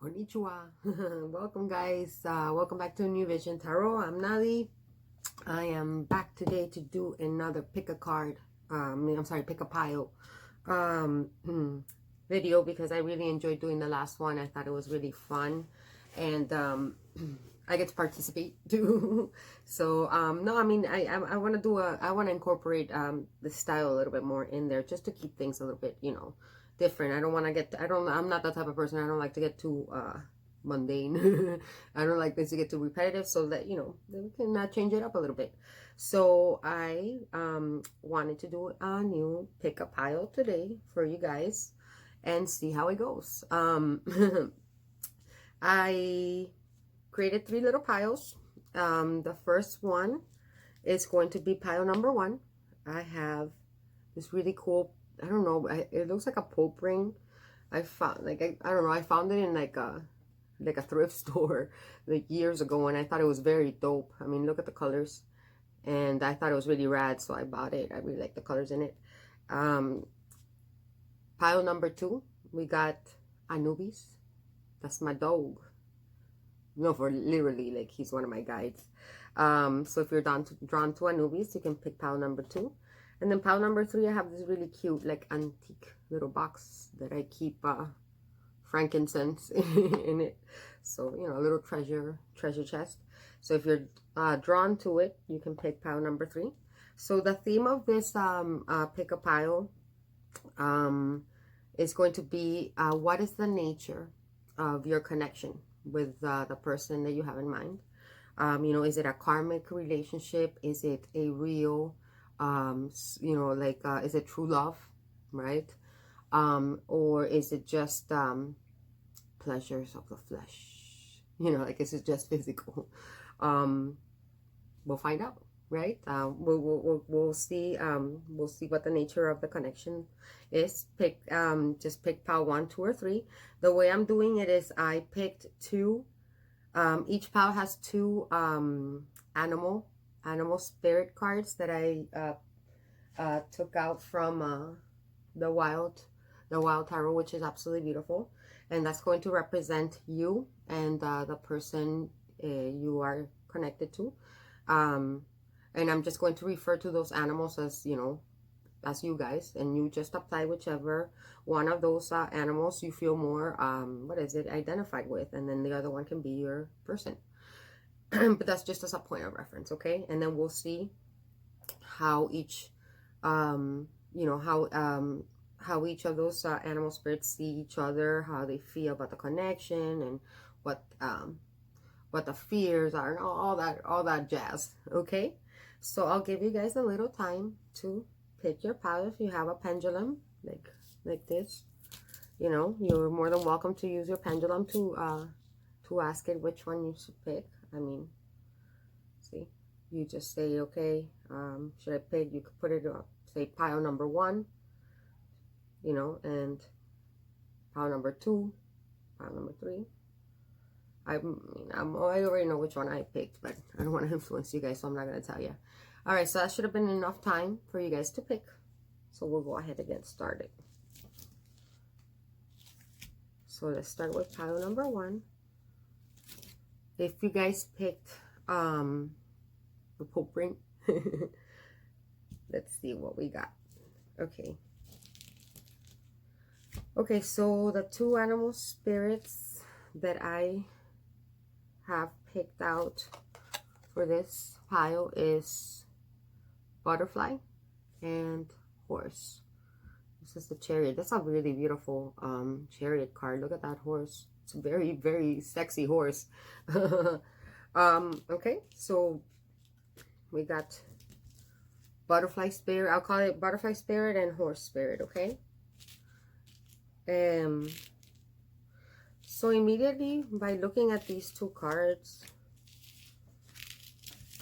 Konnichiwa. Welcome, guys. Welcome back to New Vision Tarot. I'm Nali. I am back today to do another pick a card. I'm sorry, pick a pile um, video because I really enjoyed doing the last one. I thought it was really fun, and I get to participate too. So no, I mean I want to do I want to incorporate the style a little bit more in there just to keep things a little bit different. I don't want to get I'm not that type of person. I don't like to get too mundane. I don't like things to get too repetitive, so that we can change it up a little bit. So I wanted to do a new pick a pile today for you guys and see how it goes. I created 3 little piles. The first one is going to be pile number 1. I have this really cool, I don't know, it looks like a Pope ring. I found, like, I don't know, I found it in like a thrift store like years ago, and I thought it was very dope. I mean, look at the colors, and I thought it was really rad, so I bought it. I really like the colors in it. Pile number 2, we got Anubis. That's my dog. No, for literally, like, he's one of my guides. So if you're drawn to Anubis, you can pick pile number 2. And then pile number 3, I have this really cute, like, antique little box that I keep frankincense in it. So, a little treasure chest. So if you're drawn to it, you can pick pile number 3. So the theme of this pick a pile is going to be what is the nature of your connection with the person that you have in mind. Is it a karmic relationship? Is it a real is it true love, right? Or is it just pleasures of the flesh? Like, is it just physical? We'll find out, right? We'll see. We'll see what the nature of the connection is. Just pick pile 1, 2, or 3. The way I'm doing it is I picked 2. Each pile has 2 animal spirit cards that I took out from the wild tarot, which is absolutely beautiful, and that's going to represent you and the person you are connected to, and I'm just going to refer to those animals as as you guys, and you just apply whichever one of those animals you feel more identified with, and then the other one can be your person. But that's just as a point of reference, okay? And then we'll see how each how each of those animal spirits see each other, how they feel about the connection, and what the fears are, and all that jazz, okay? So I'll give you guys a little time to pick your pile. If you have a pendulum like this, you're more than welcome to use your pendulum to ask it which one you should pick. I mean, see, you just say, okay, should I pick? You could put it up, say pile number 1, and pile number 2, pile number 3. I already know which one I picked, but I don't want to influence you guys, so I'm not going to tell you. All right, so that should have been enough time for you guys to pick. So we'll go ahead and get started. So let's start with pile number 1. If you guys picked the Pope ring, let's see what we got. Okay, so the 2 animal spirits that I have picked out for this pile is butterfly and horse. This is the chariot. That's a really beautiful chariot card. Look at that horse. It's a very, very sexy horse. Okay, so we got butterfly spirit. I'll call it butterfly spirit and horse spirit, okay? So immediately by looking at these 2 cards,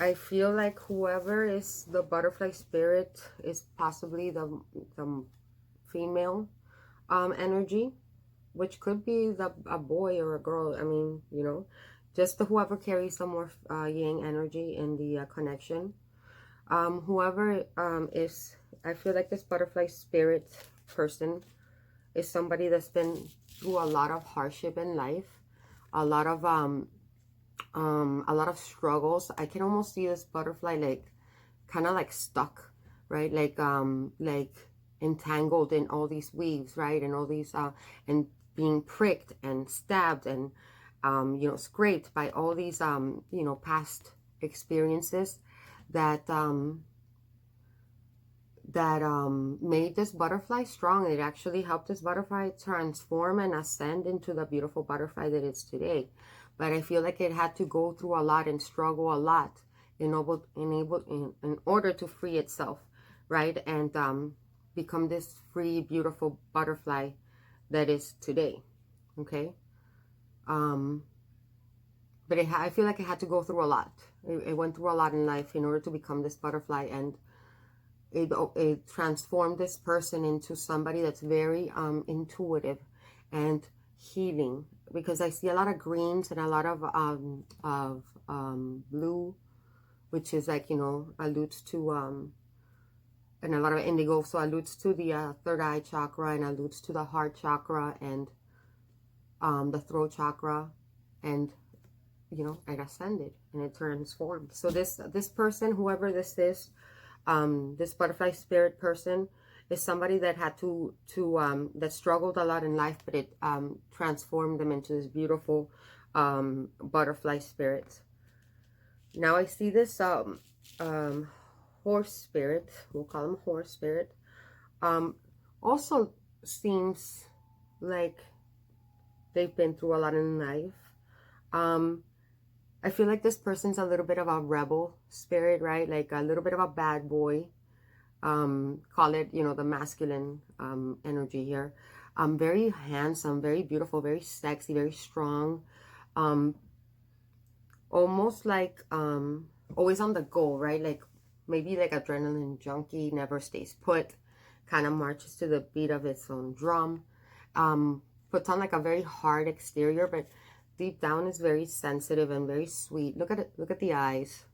I feel like whoever is the butterfly spirit is possibly the female energy, which could be a boy or a girl. I mean, just whoever carries the more yang energy in the connection. Whoever is, I feel like this butterfly spirit person is somebody that's been through a lot of hardship in life, a lot of struggles. I can almost see this butterfly like kind of like stuck, right? Like entangled in all these weaves, right? And all these and being pricked and stabbed and you know, scraped by all these you know, past experiences that made this butterfly strong. It actually helped this butterfly transform and ascend into the beautiful butterfly that it's today. But I feel like it had to go through a lot and struggle a lot in order to free itself, right? And become this free, beautiful butterfly that is today, okay? But I feel like it had to go through a lot. It went through a lot in life in order to become this butterfly, and it transformed this person into somebody that's very intuitive and healing, because I see a lot of greens and a lot of blue, which is like, you know, alludes to and a lot of indigo, so alludes to the third eye chakra, and alludes to the heart chakra and the throat chakra, and you know, it ascended and it transformed. So this person, whoever this is, this butterfly spirit person, is somebody that had to that struggled a lot in life, but it transformed them into this beautiful butterfly spirit. Now I see this horse spirit, we'll call him horse spirit, also seems like they've been through a lot in life. I feel like this person's a little bit of a rebel spirit, right? Like a little bit of a bad boy. Call it, you know, the masculine energy here. Very handsome, very beautiful, very sexy, very strong. Almost like always on the go, right? Like maybe like adrenaline junkie, never stays put, kind of marches to the beat of its own drum. Puts on like a very hard exterior, but deep down is very sensitive and very sweet. Look at it. Look at the eyes.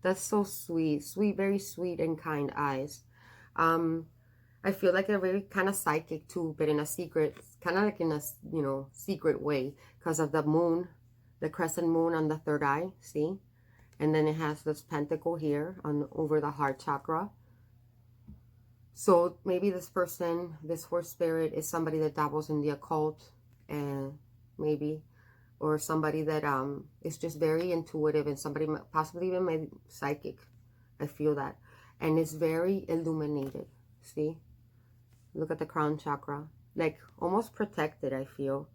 That's so sweet. Sweet, very sweet and kind eyes. I feel like they're very kind of psychic too, but in a secret, kind of like in a, you know, secret way, because of the moon, the crescent moon on the third eye, see? And then it has this pentacle here on over the heart chakra. So maybe this person, this horse spirit, is somebody that dabbles in the occult, and maybe, or somebody that is just very intuitive, and somebody possibly even maybe psychic. I feel that. And is very illuminated. See? Look at the crown chakra. Like almost protected, I feel.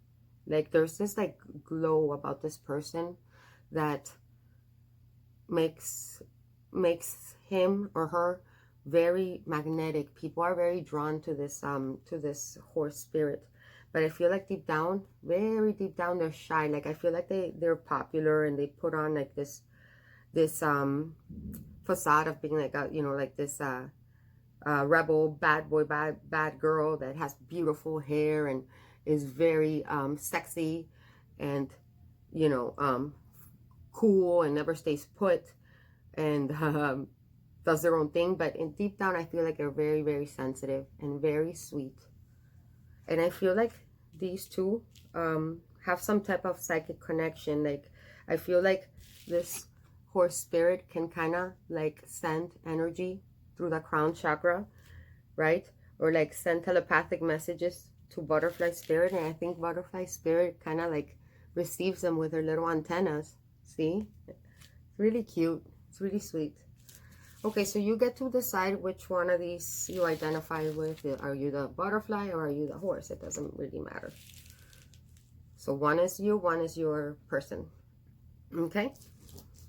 Like there's this like glow about this person that makes him or her very magnetic. People are very drawn to this horse spirit. But I feel like deep down, very deep down, they're shy. Like I feel like they're popular, and they put on like this facade of being like a, you know, like this rebel, bad boy, bad girl that has beautiful hair and is very sexy and, you know, cool and never stays put and does their own thing. But in deep down, I feel like they're very, very sensitive and very sweet. And I feel like these two have some type of psychic connection. Like I feel like this horse spirit can kind of like send energy through the crown chakra, right? Or like send telepathic messages to butterfly spirit. And I think butterfly spirit kind of like receives them with her little antennas. See? It's really cute. It's really sweet. Okay, so you get to decide which one of these you identify with. Are you the butterfly or are you the horse? It doesn't really matter. So one is you, one is your person. Okay?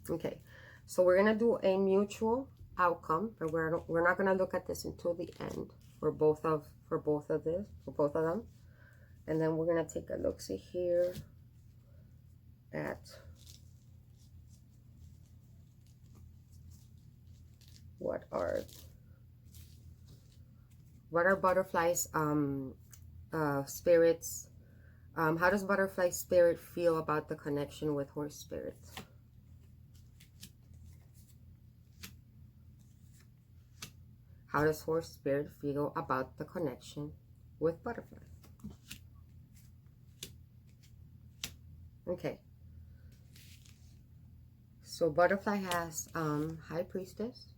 Okay. So we're going to do a mutual outcome, but we're not going to look at this until the end for both of them. And then we're going to take a look-see here at what are butterflies spirits, how does butterfly spirit feel about the connection with horse spirit? How does horse spirit feel about the connection with butterfly? Okay. So butterfly has High Priestess,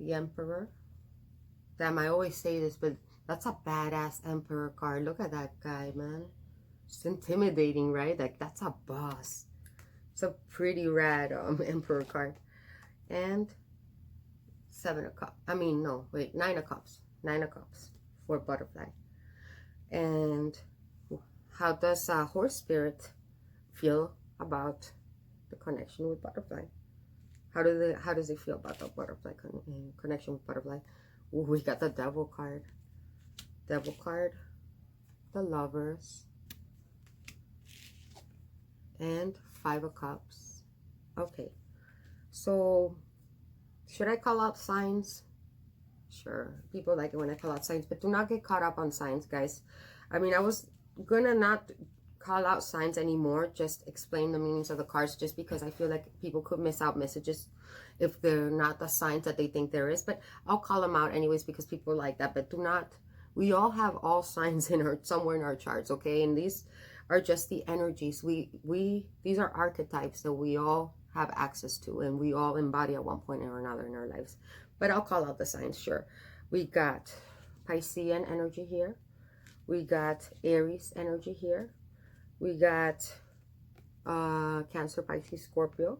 the Emperor. Damn, I always say this, but that's a badass Emperor card. Look at that guy, man. It's intimidating, right? Like, that's a boss. It's a pretty rad Emperor card. And Seven of Cups. I mean, no, wait, Nine of Cups. Nine of Cups for butterfly. And how does Horse Spirit feel about the connection with butterfly? How does it feel about the butterfly connection with butterfly? Ooh, we got the Devil card. Devil card, the Lovers, and Five of Cups. Okay, so should I call out signs? Sure, people like it when I call out signs, but do not get caught up on signs, guys. I mean, I was gonna not call out signs anymore, just explain the meanings of the cards, just because I feel like people could miss out messages if they're not the signs that they think there is. But I'll call them out anyways because people like that. But do not, we all have all signs in our somewhere in our charts, okay? And these are just the energies. These are archetypes that we all have access to, and we all embody at one point or another in our lives. But I'll call out the signs, sure. We got Piscean energy here. We got Aries energy here. We got Cancer, Pisces, Scorpio.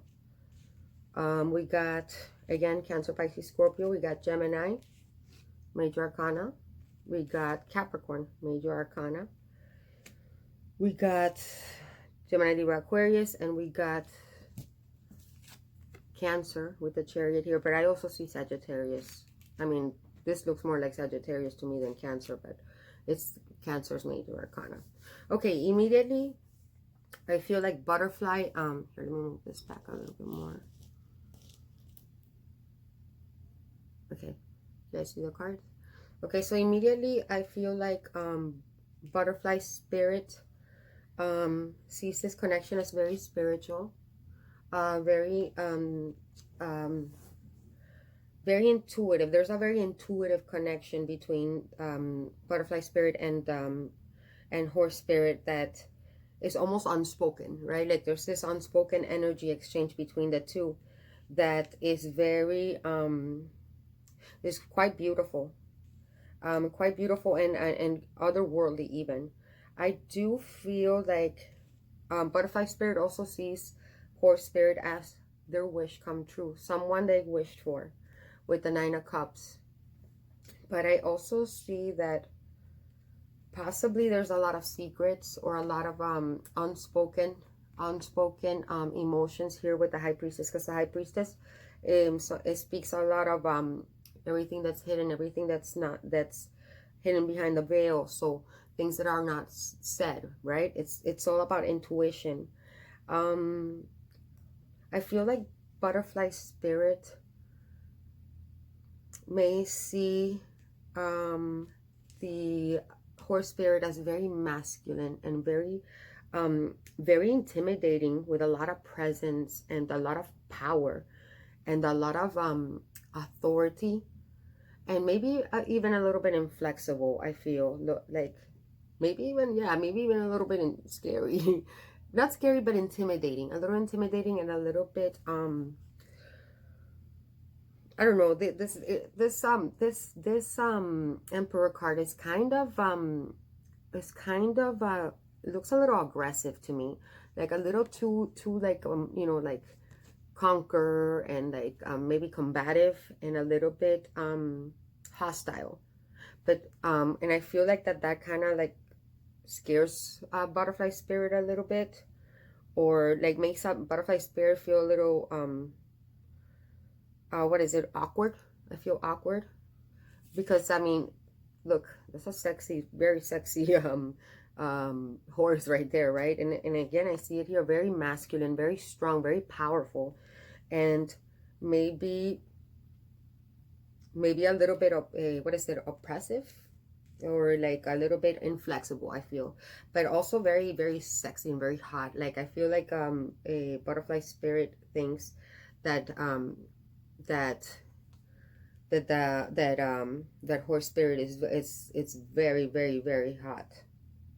We got, again, Cancer, Pisces, Scorpio. We got Gemini, Major Arcana. We got Capricorn, Major Arcana. We got Gemini, Libra, Aquarius. And we got Cancer with the Chariot here. But I also see Sagittarius. I mean, this looks more like Sagittarius to me than Cancer, but it's Cancer's Major Arcana. Okay, immediately I feel like butterfly. Here, let me move this back a little bit more. Okay, you guys see the cards? Okay, so immediately I feel like butterfly spirit sees this connection as very spiritual, very intuitive. There's a very intuitive connection between butterfly spirit and horse spirit that is almost unspoken, right? Like there's this unspoken energy exchange between the two that is very is quite beautiful, and otherworldly even. I do feel like butterfly spirit also sees horse spirit as their wish come true, someone they wished for, with the Nine of Cups. But I also see that possibly there's a lot of secrets or a lot of unspoken emotions here with the High Priestess, because the High Priestess so it speaks a lot of everything that's hidden, everything that's hidden behind the veil, so things that are not said, right? It's all about intuition. I feel like butterfly spirit may see the horse spirit as very masculine and very intimidating, with a lot of presence and a lot of power and a lot of authority, and maybe even a little bit inflexible. I feel like maybe even a little bit scary. Not scary, but intimidating. A little intimidating and a little bit I don't know. This Emperor card is kind of it looks a little aggressive to me, like a little too like you know, like conquer and like maybe combative and a little bit hostile. But and I feel like that kind of like scares butterfly spirit a little bit, or like makes up butterfly spirit feel a little what is it, awkward. I feel awkward because I mean, look, that's a sexy, very sexy horse right there, right? And again, I see it here, very masculine, very strong, very powerful, and maybe a little bit of what is it, oppressive, or like a little bit inflexible, I feel, but also very, very sexy and very hot. Like I feel like a butterfly spirit thinks that that that horse spirit is it's very, very, very hot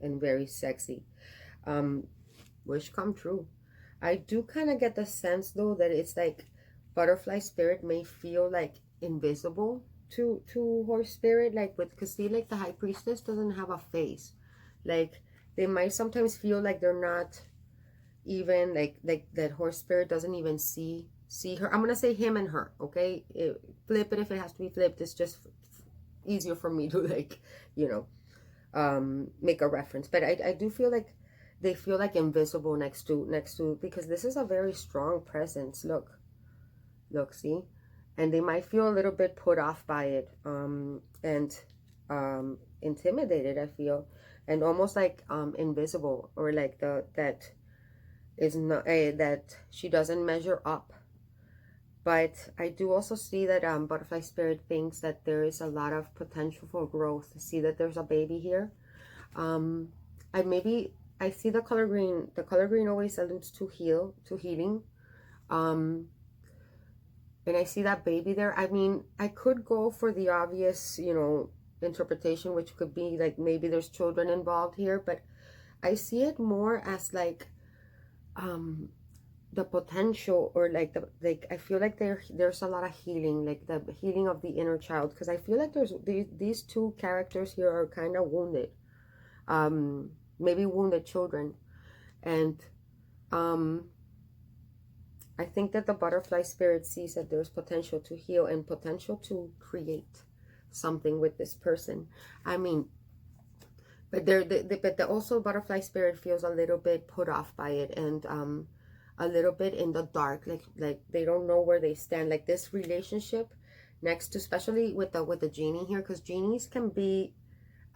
and very sexy. um Wish come true. I do kind of get the sense though that it's like butterfly spirit may feel like invisible to horse spirit, like with, because see, like the high priestess doesn't have a face. Like they might sometimes feel like they're not even like that horse spirit doesn't even see her. I'm gonna say him and her, okay? Flip it if it has to be flipped. It's just easier for me to like, you know, make a reference. But I do feel like they feel like invisible next to, because this is a very strong presence. Look, see? And they might feel a little bit put off by it, and intimidated, I feel, and almost like invisible, or like that is not that she doesn't measure up. But I do also see that butterfly spirit thinks that there is a lot of potential for growth. See that there's a baby here. um I maybe I see the color green. The color green always alludes to healing. um and I see that baby there. I mean, I could go for the obvious, interpretation, which could be like maybe there's children involved here, but I see it more as like um the potential, or like I feel like there's a lot of healing, like the healing of the inner child, because I feel like there's these two characters here are kind of wounded, maybe wounded children. And um I think that the butterfly spirit sees that there's potential to heal and potential to create something with this person. I mean, but also butterfly spirit feels a little bit put off by it, and a little bit in the dark, like they don't know where they stand. Like this relationship next to, especially with the genie here, because genies can be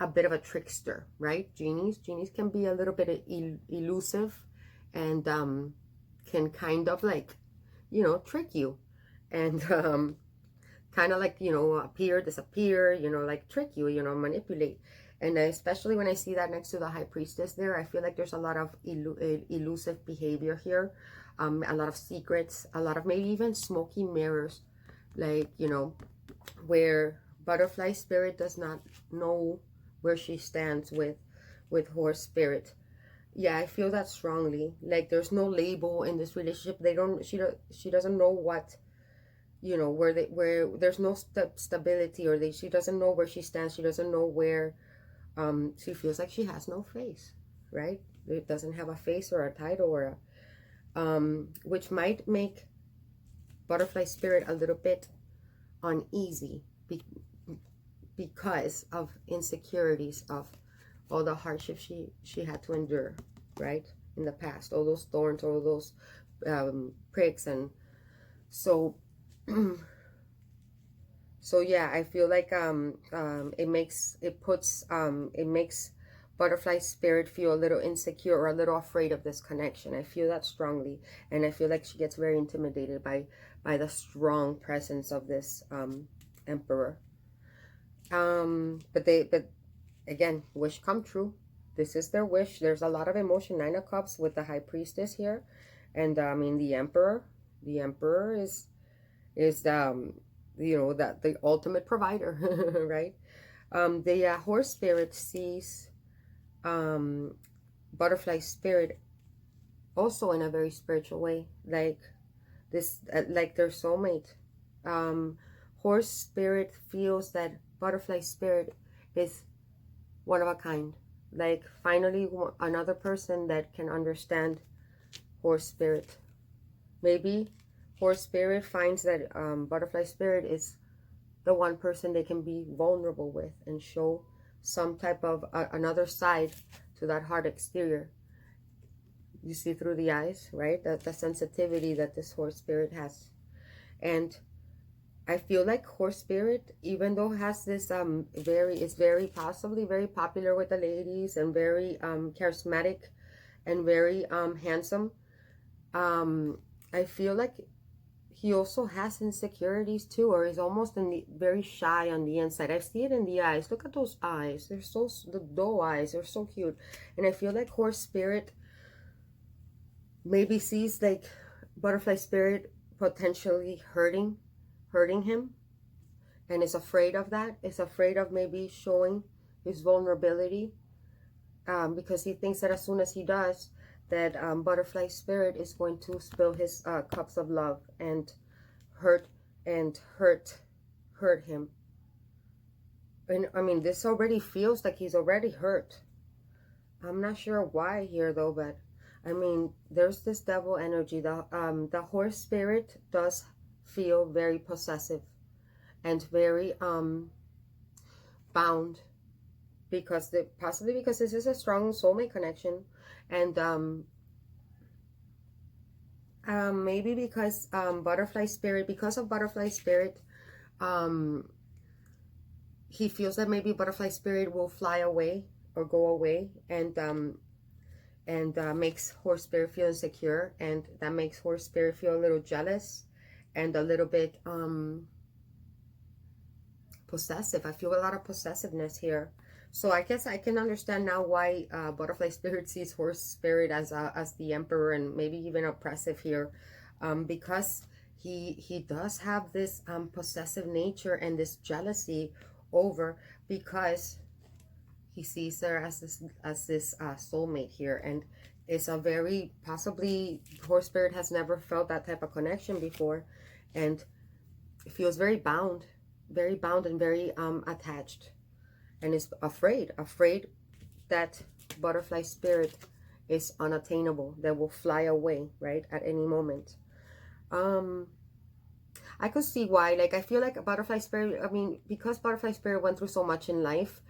a bit of a trickster, right? Genies can be a little bit elusive, and can kind of like, trick you, and kind of like, appear, disappear, like trick you, manipulate. And especially when I see that next to the high priestess there, I feel like there's a lot of elusive behavior here, a lot of secrets, a lot of maybe even smoky mirrors, like, where butterfly spirit does not know where she stands with horse spirit. Yeah, I feel that strongly. Like there's no label in this relationship. She doesn't know what, where there's no stability, or she doesn't know where she stands. She doesn't know where, she feels like she has no face, right? It doesn't have a face or a title, or which might make butterfly spirit a little bit uneasy, because of insecurities, of all the hardships she had to endure, right, in the past, all those thorns, all those pricks. And so so yeah, I feel like it makes butterfly spirit feel a little insecure, or a little afraid of this connection. I feel that strongly, and I feel like she gets very intimidated by the strong presence of this emperor. But again, wish come true. This is their wish. There's a lot of emotion. Nine of Cups with the high priestess here, and I mean the emperor. The emperor is that the ultimate provider, right? The horse spirit sees butterfly spirit also in a very spiritual way, like this, like their soulmate. Horse spirit feels that butterfly spirit is one of a kind, like finally another person that can understand horse spirit. Maybe horse spirit finds that butterfly spirit is the one person they can be vulnerable with, and show some type of another side to that hard exterior. You see through the eyes, right? The sensitivity that this horse spirit has. And I feel like horse spirit, even though has this it's very possibly very popular with the ladies, and very charismatic, and very handsome, I feel like he also has insecurities too, or is almost very shy on the inside. I see it in the eyes. Look at those eyes. They're the doe eyes. They're so cute. And I feel like horse spirit maybe sees like butterfly spirit potentially hurting him. and is afraid of that. Is afraid of maybe showing his vulnerability, because he thinks that as soon as he does, that butterfly spirit is going to spill his cups of love and hurt hurt him. And I mean, this already feels like he's already hurt. I'm not sure why here though, but I mean, there's this devil energy. The horse spirit does feel very possessive and very bound, because possibly because this is a strong soulmate connection, and maybe because butterfly spirit, because of butterfly spirit, he feels that maybe butterfly spirit will fly away or go away, and makes horse spirit feel insecure, and that makes horse spirit feel a little jealous and a little bit possessive. I feel a lot of possessiveness here. So I guess I can understand now why butterfly spirit sees horse spirit as the emperor, and maybe even oppressive here, because he does have this possessive nature and this jealousy over, because he sees her as this soulmate here, and it's a very, possibly horse spirit has never felt that type of connection before, and feels very bound and very attached, and is afraid that butterfly spirit is unattainable, that will fly away, right, at any moment. I could see why. Like, I feel like a butterfly spirit, I mean, because butterfly spirit went through so much in life,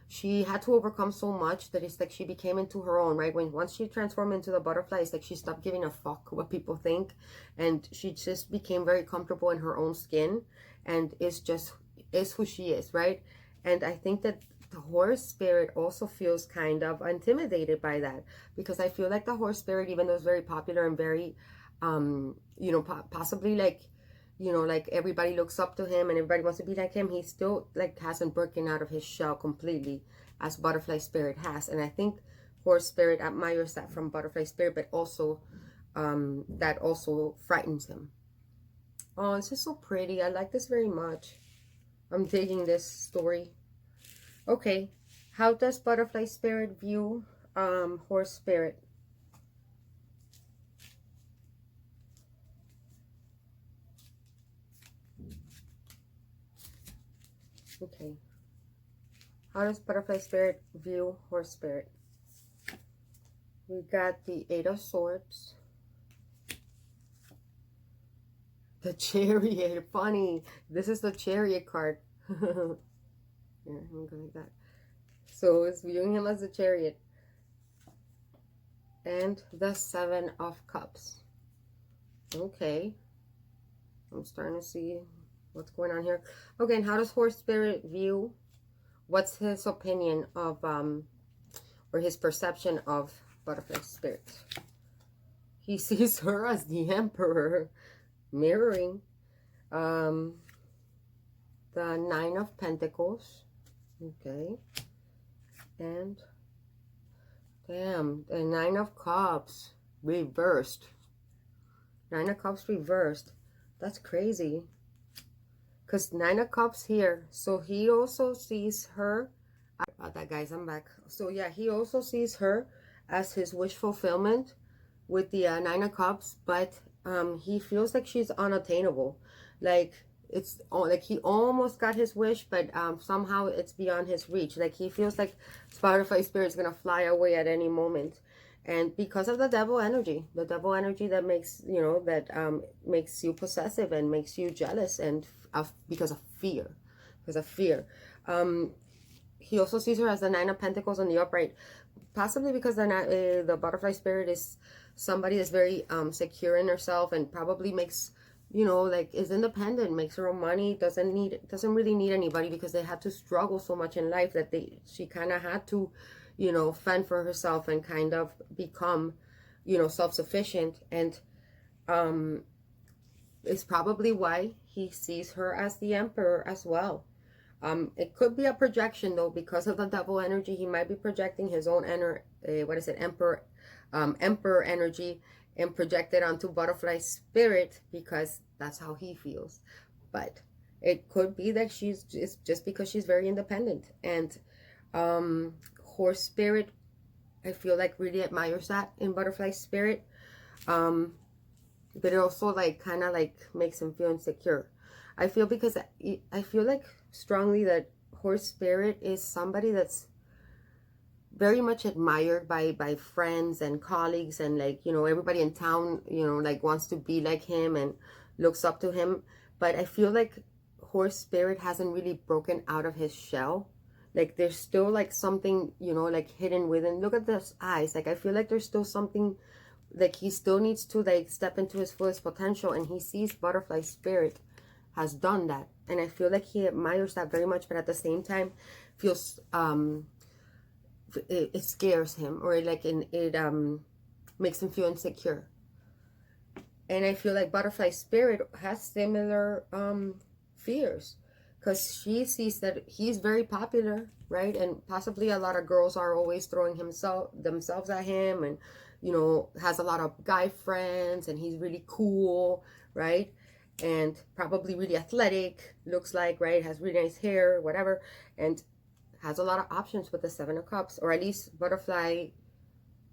she had to overcome so much that it's like she became into her own, right? Once she transformed into the butterfly, it's like she stopped giving a fuck what people think, and she just became very comfortable in her own skin, and is who she is, right? And I think that the horse spirit also feels kind of intimidated by that, because I feel like the horse spirit, even though it's very popular and very you know, possibly like, you know, like everybody looks up to him and everybody wants to be like him, he still like hasn't broken out of his shell completely as butterfly spirit has. And I think horse spirit admires that from butterfly spirit, but also that also frightens him. Oh, this is so pretty. I like this very much. I'm digging this story. Okay, how does butterfly spirit view horse spirit? Okay, how does butterfly spirit view horse spirit? We got the Eight of Swords, the Chariot. Funny, this is the Chariot card. Here, I'm going like that. So it's viewing him as a Chariot. And the Seven of Cups. Okay, I'm starting to see what's going on here. Okay, and how does horse spirit view? What's his opinion of or his perception of butterfly spirit? He sees her as the emperor, mirroring the Nine of Pentacles. Okay, and damn, the Nine of Cups reversed. Nine of Cups reversed. That's crazy. Because Nine of Cups here. So he also sees her. About that, guys, I'm back. So yeah, he also sees her as his wish fulfillment with the Nine of Cups, but he feels like she's unattainable. Like, it's like he almost got his wish, but somehow it's beyond his reach. Like, he feels like butterfly spirit is gonna fly away at any moment, and because of the devil energy that makes, you know, that makes you possessive and makes you jealous, and because of fear, he also sees her as the Nine of Pentacles on the upright, possibly because the butterfly spirit is somebody that's very secure in herself, and probably makes, you know, like, is independent, makes her own money, doesn't really need anybody, because they had to struggle so much in life that she kind of had to, you know, fend for herself and kind of become, you know, self-sufficient. And it's probably why he sees her as the emperor as well. It could be a projection though, because of the double energy. He might be projecting his own emperor energy, and project it onto butterfly spirit, because That's how he feels. But it could be that she's just because she's very independent. And horse spirit, I feel like really admires that in butterfly spirit. But it also like kind of like makes him feel insecure. I feel because I feel like strongly that horse spirit is somebody that's very much admired by friends and colleagues, and like, you know, everybody in town, you know, like wants to be like him and looks up to him. But I feel like horse spirit hasn't really broken out of his shell. Like there's still like something, you know, like hidden within. Look at those eyes. Like I feel like there's still something, like he still needs to like step into his fullest potential, and he sees butterfly spirit has done that, and I feel like he admires that very much, but at the same time feels it scares him, or like it makes him feel insecure. And I feel like butterfly spirit has similar fears, because she sees that he's very popular, right? And possibly a lot of girls are always throwing themselves at him, and you know, has a lot of guy friends, and he's really cool, right? And probably really athletic, looks like, right? Has really nice hair, whatever, and has a lot of options with the Seven of Cups, or at least butterfly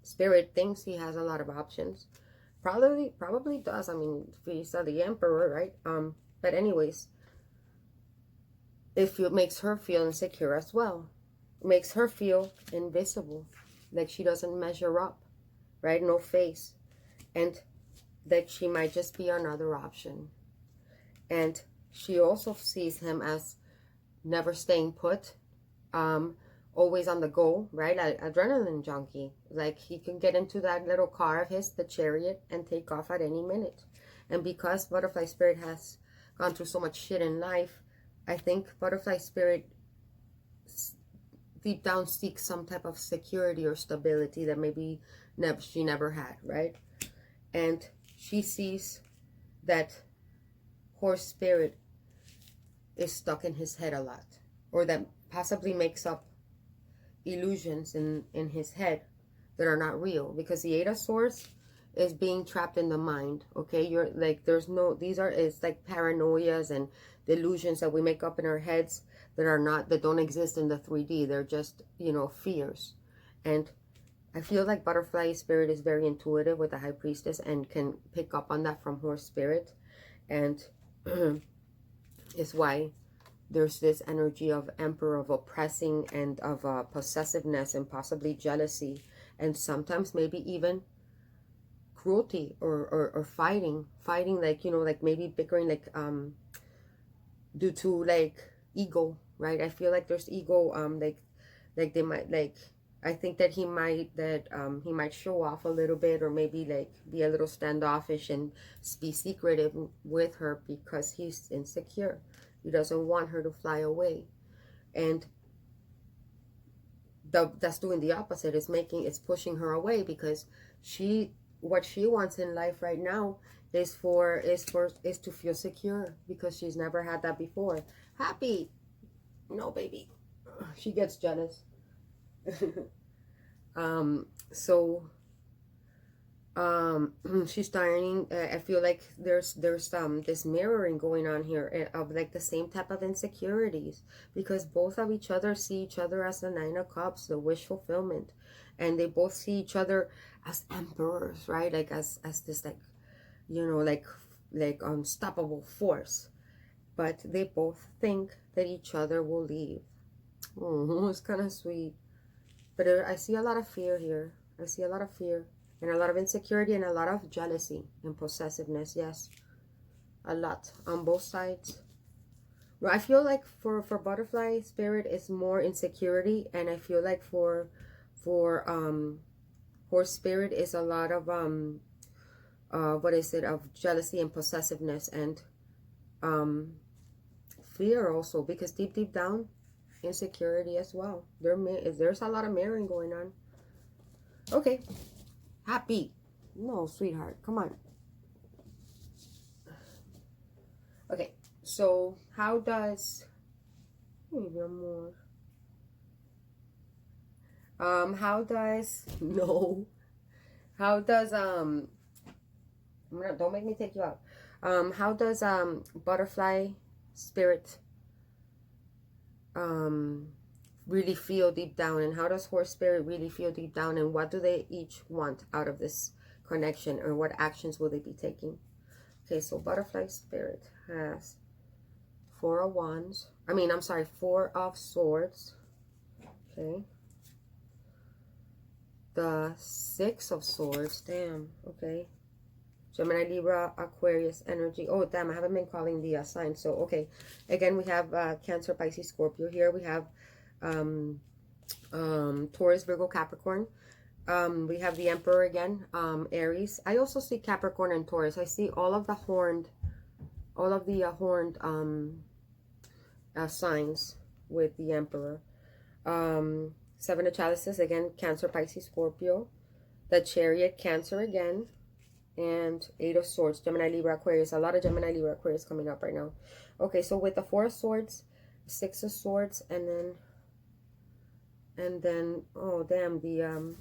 spirit thinks he has a lot of options. Probably does. I mean, he's the emperor, right? But anyways, it makes her feel insecure as well. It makes her feel invisible, like she doesn't measure up, right? No face, and that she might just be another option. And she also sees him as never staying put, always on the go, right? Adrenaline junkie. Like he can get into that little car of his, the chariot, and take off at any minute. And because butterfly spirit has gone through so much shit in life, I think butterfly spirit deep down seeks some type of security or stability that maybe she never had, right? And she sees that horse spirit is stuck in his head a lot, or that possibly makes up illusions in his head that are not real, because the Eight of Swords is being trapped in the mind. Okay, you're like, there's no, these are, it's like paranoias and delusions that we make up in our heads that are not, that don't exist in the 3D. They're just, you know, fears. And I feel like butterfly spirit is very intuitive with the High Priestess and can pick up on that from horse spirit, and is why there's this energy of emperor, of oppressing, and of possessiveness, and possibly jealousy, and sometimes maybe even cruelty, or fighting, like, you know, like maybe bickering, like due to like ego, right? I feel like there's ego, like they might, like, I think that he might show off a little bit, or maybe like be a little standoffish and be secretive with her because he's insecure. He doesn't want her to fly away. And that's doing the opposite. It's pushing her away, because what she wants in life right now is to feel secure, because she's never had that before. Happy. No, baby. She gets jealous. So she's starting, I feel like there's this mirroring going on here, of like the same type of insecurities, because both of each other see each other as the Nine of Cups, the wish fulfillment, and they both see each other as emperors, right? Like as this, like, you know, like unstoppable force, but they both think that each other will leave. Oh, it's kind of sweet. But I see a lot of fear here. I see a lot of fear, and a lot of insecurity, and a lot of jealousy and possessiveness. Yes, a lot on both sides. Well, I feel like for butterfly spirit is more insecurity, and I feel like for horse spirit is a lot of what is it, of jealousy and possessiveness, and fear also, because deep down, insecurity as well. There's a lot of mirroring going on. Okay, happy. No, sweetheart, come on. Okay, so how does maybe more? How does no? How does don't make me take you out. How does butterfly spirit really feel deep down, and how does horse spirit really feel deep down, and what do they each want out of this connection, or what actions will they be taking? Okay, so butterfly spirit has Four of Wands. I'm sorry, Four of Swords. Okay. The Six of Swords. Damn. Okay. Gemini, Libra, Aquarius energy. Oh, damn. I haven't been calling the signs. So, okay. Again, we have Cancer, Pisces, Scorpio. Here we have Taurus, Virgo, Capricorn. We have the Emperor again. Aries. I also see Capricorn and Taurus. I see all of the horned signs with the Emperor. Seven of Chalices, again, Cancer, Pisces, Scorpio. The Chariot, Cancer again. And Eight of Swords, Gemini, Libra, Aquarius. A lot of Gemini, Libra, Aquarius coming up right now. Okay, so with the Four of Swords, Six of Swords, and then, oh, damn, the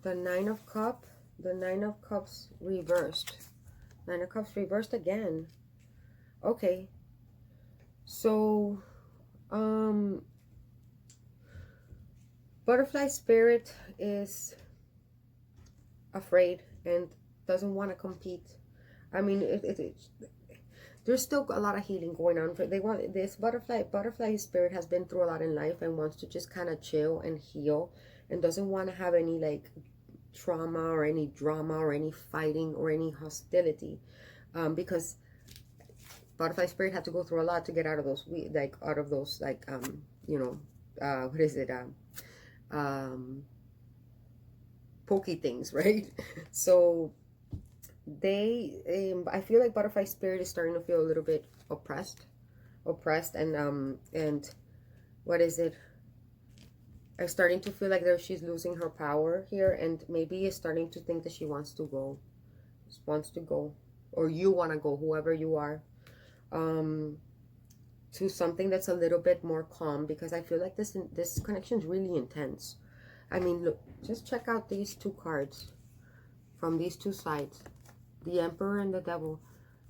Nine of Cups. The Nine of Cups reversed. Nine of Cups reversed again. Okay. So, butterfly spirit is afraid and doesn't want to compete. I mean, there's still a lot of healing going on. They want this butterfly spirit has been through a lot in life and wants to just kind of chill and heal, and doesn't want to have any like trauma or any drama or any fighting or any hostility, because butterfly spirit had to go through a lot to get out of those what is it, pokey things, right? So I feel like butterfly spirit is starting to feel a little bit oppressed, and what is it? I'm starting to feel like she's losing her power here, and maybe is starting to think that she wants to go, or you want to go, whoever you are, to something that's a little bit more calm, because I feel like this connection is really intense. I mean, look, just check out these two cards from these two sides, the Emperor and the Devil.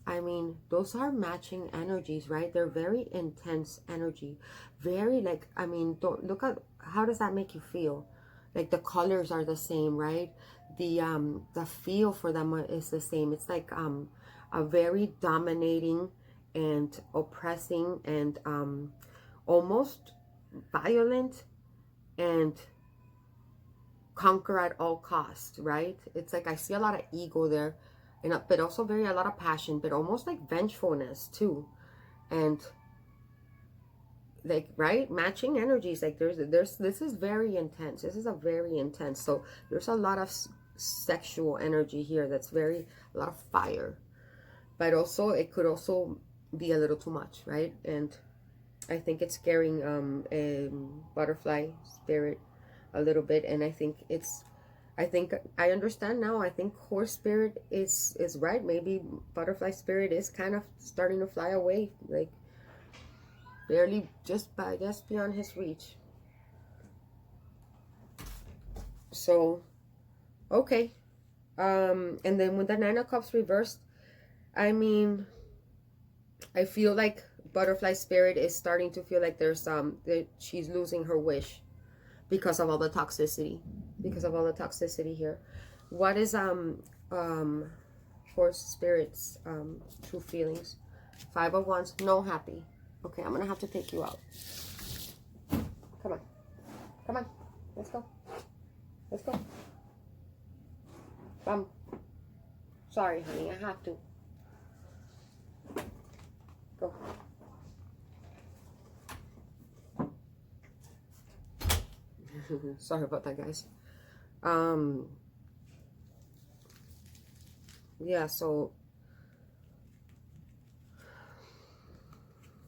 I mean, those are matching energies, right? They're very intense energy. Very like, I mean, don't look at, how does that make you feel? Like the colors are the same, right? The feel for them is the same. It's like a very dominating and oppressing and almost violent and conquer at all costs, right? It's like I see a lot of ego there, but also a lot of passion, but almost like vengefulness too, and like, right, matching energies. Like this is very intense. This is a very intense. So there's a lot of sexual energy here. That's a lot of fire, but also it could also be a little too much, right? And I think it's scaring a butterfly spirit a little bit, and I think I understand now. I think horse spirit is right. Maybe butterfly spirit is kind of starting to fly away, like barely, just beyond his reach. So, okay. And then with the Nine of Cups reversed, I mean, I feel like butterfly spirit is starting to feel like there's that she's losing her wish because of all the toxicity. Here. What is horse spirit's true feelings? Five of Wands, no happy. Okay, I'm gonna have to take you out. Come on, let's go. Sorry, honey, I have to go. Sorry about that, guys. Yeah, so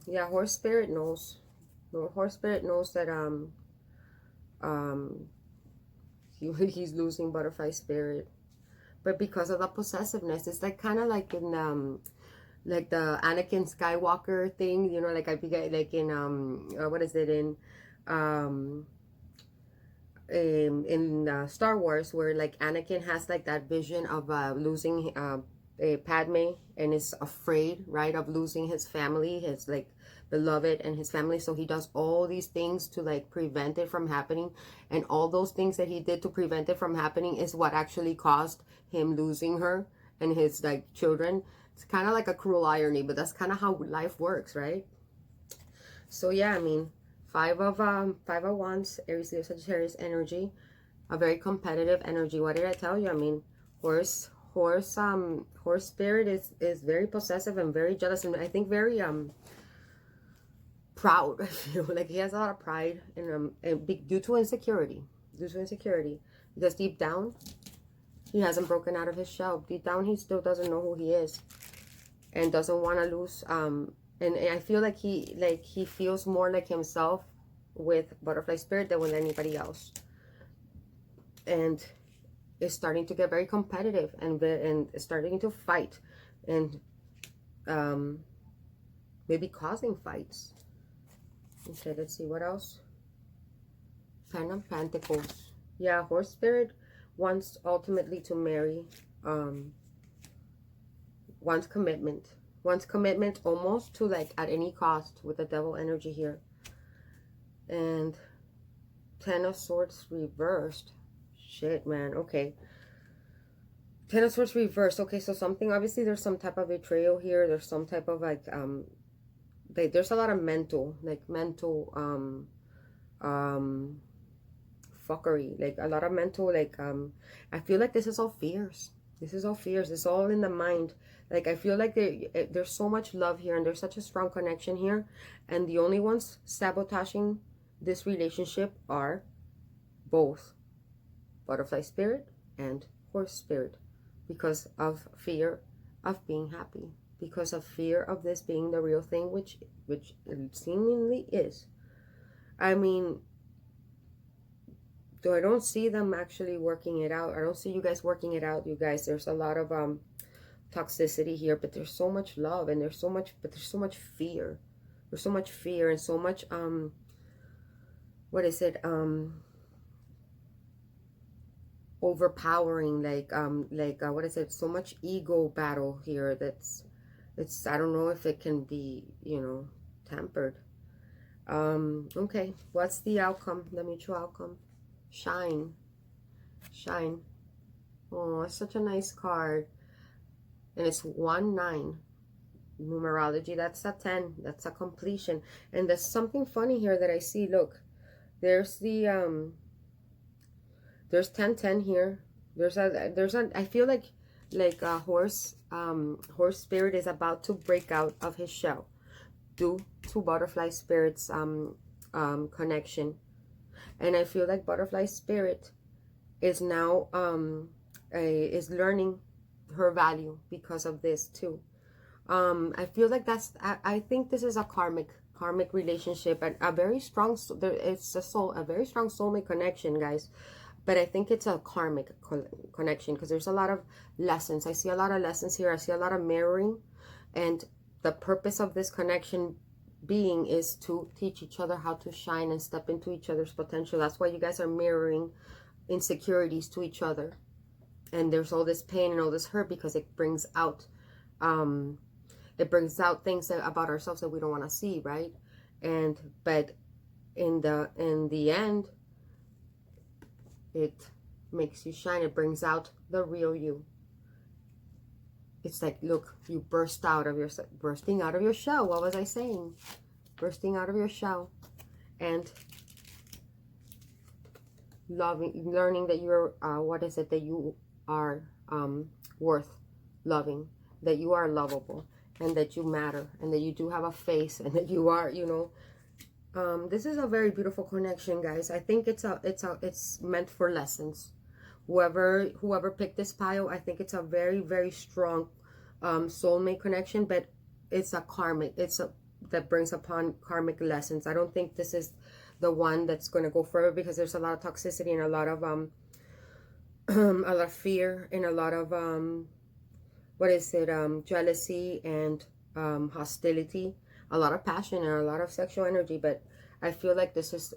yeah, horse spirit knows. Horse spirit knows that he's losing butterfly spirit, but because of the possessiveness, it's like kind of like in like the Anakin Skywalker thing, like I forget, like in what is it in in Star Wars, where like Anakin has like that vision of losing Padme, and is afraid, right, of losing his family, his like beloved and his family. So he does all these things to like prevent it from happening, and all those things that he did to prevent it from happening is what actually caused him losing her and his like children. It's kind of like a cruel irony, but that's kind of how life works, right? So yeah, I mean, five of wands, Aries, Leo, Sagittarius energy, a very competitive energy. What did I tell you? I mean, horse spirit is very possessive and very jealous, and I think very proud. Like he has a lot of pride due to insecurity, because deep down he hasn't broken out of his shell. Deep down he still doesn't know who he is, and doesn't want to lose. And I feel like he feels more like himself with butterfly spirit than with anybody else, and is starting to get very competitive and starting to fight, and maybe causing fights. Okay, let's see what else. Ten of Pentacles. Yeah, horse spirit wants ultimately to marry. Wants commitment. Wants commitment almost to like at any cost, with the devil energy here. And Ten of Swords reversed. Shit, man. Okay. Ten of Swords reversed. Okay, so something, obviously there's some type of betrayal here. There's some type of like, there's a lot of mental fuckery. Like a lot of mental, like, I feel like this is all fears. This is all fears. It's all in the mind. Like, I feel like there's so much love here, and there's such a strong connection here. And the only ones sabotaging this relationship are both butterfly spirit and horse spirit, because of fear of being happy, because of fear of this being the real thing, which it seemingly is. I mean, I don't see them actually working it out. I don't see you guys working it out, you guys. There's a lot of toxicity here, but there's so much love, and there's so much fear. There's so much fear and so much what is it, overpowering, what is it, so much ego battle here. It's I don't know if it can be, you know, tempered. Okay, what's the outcome, the mutual outcome? Shine. Oh, it's such a nice card. And it's 1-9 numerology. That's a 10. That's a completion. And there's something funny here that I see. Look, there's the there's 10-10 here. There's a I feel like a horse spirit is about to break out of his shell due to butterfly spirit's connection. And I feel like butterfly spirit is now is learning her value because of this too. I feel like I think this is a karmic relationship, and a very strong, it's a very strong soulmate connection, guys. But I think it's a karmic connection, because there's a lot of lessons. I see a lot of lessons here. I see a lot of mirroring, and the purpose of this connection being is to teach each other how to shine and step into each other's potential. That's why you guys are mirroring insecurities to each other, and there's all this pain and all this hurt, because it brings out things about ourselves that we don't want to see, right? But in the end, it makes you shine. It brings out the real you. It's like, look, you bursting out of your shell. What was I saying? Bursting out of your shell, and learning that you're, that you are worth loving, that you are lovable, and that you matter, and that you do have a face, and that you are, you know. This is a very beautiful connection, guys. I think it's meant for lessons. Whoever picked this pile, I think it's a very, very strong soulmate connection, but it's a karmic. That brings upon karmic lessons. I don't think this is the one that's going to go further, because there's a lot of toxicity and a lot of a lot of fear, and a lot of jealousy and hostility, a lot of passion and a lot of sexual energy. But I feel like this is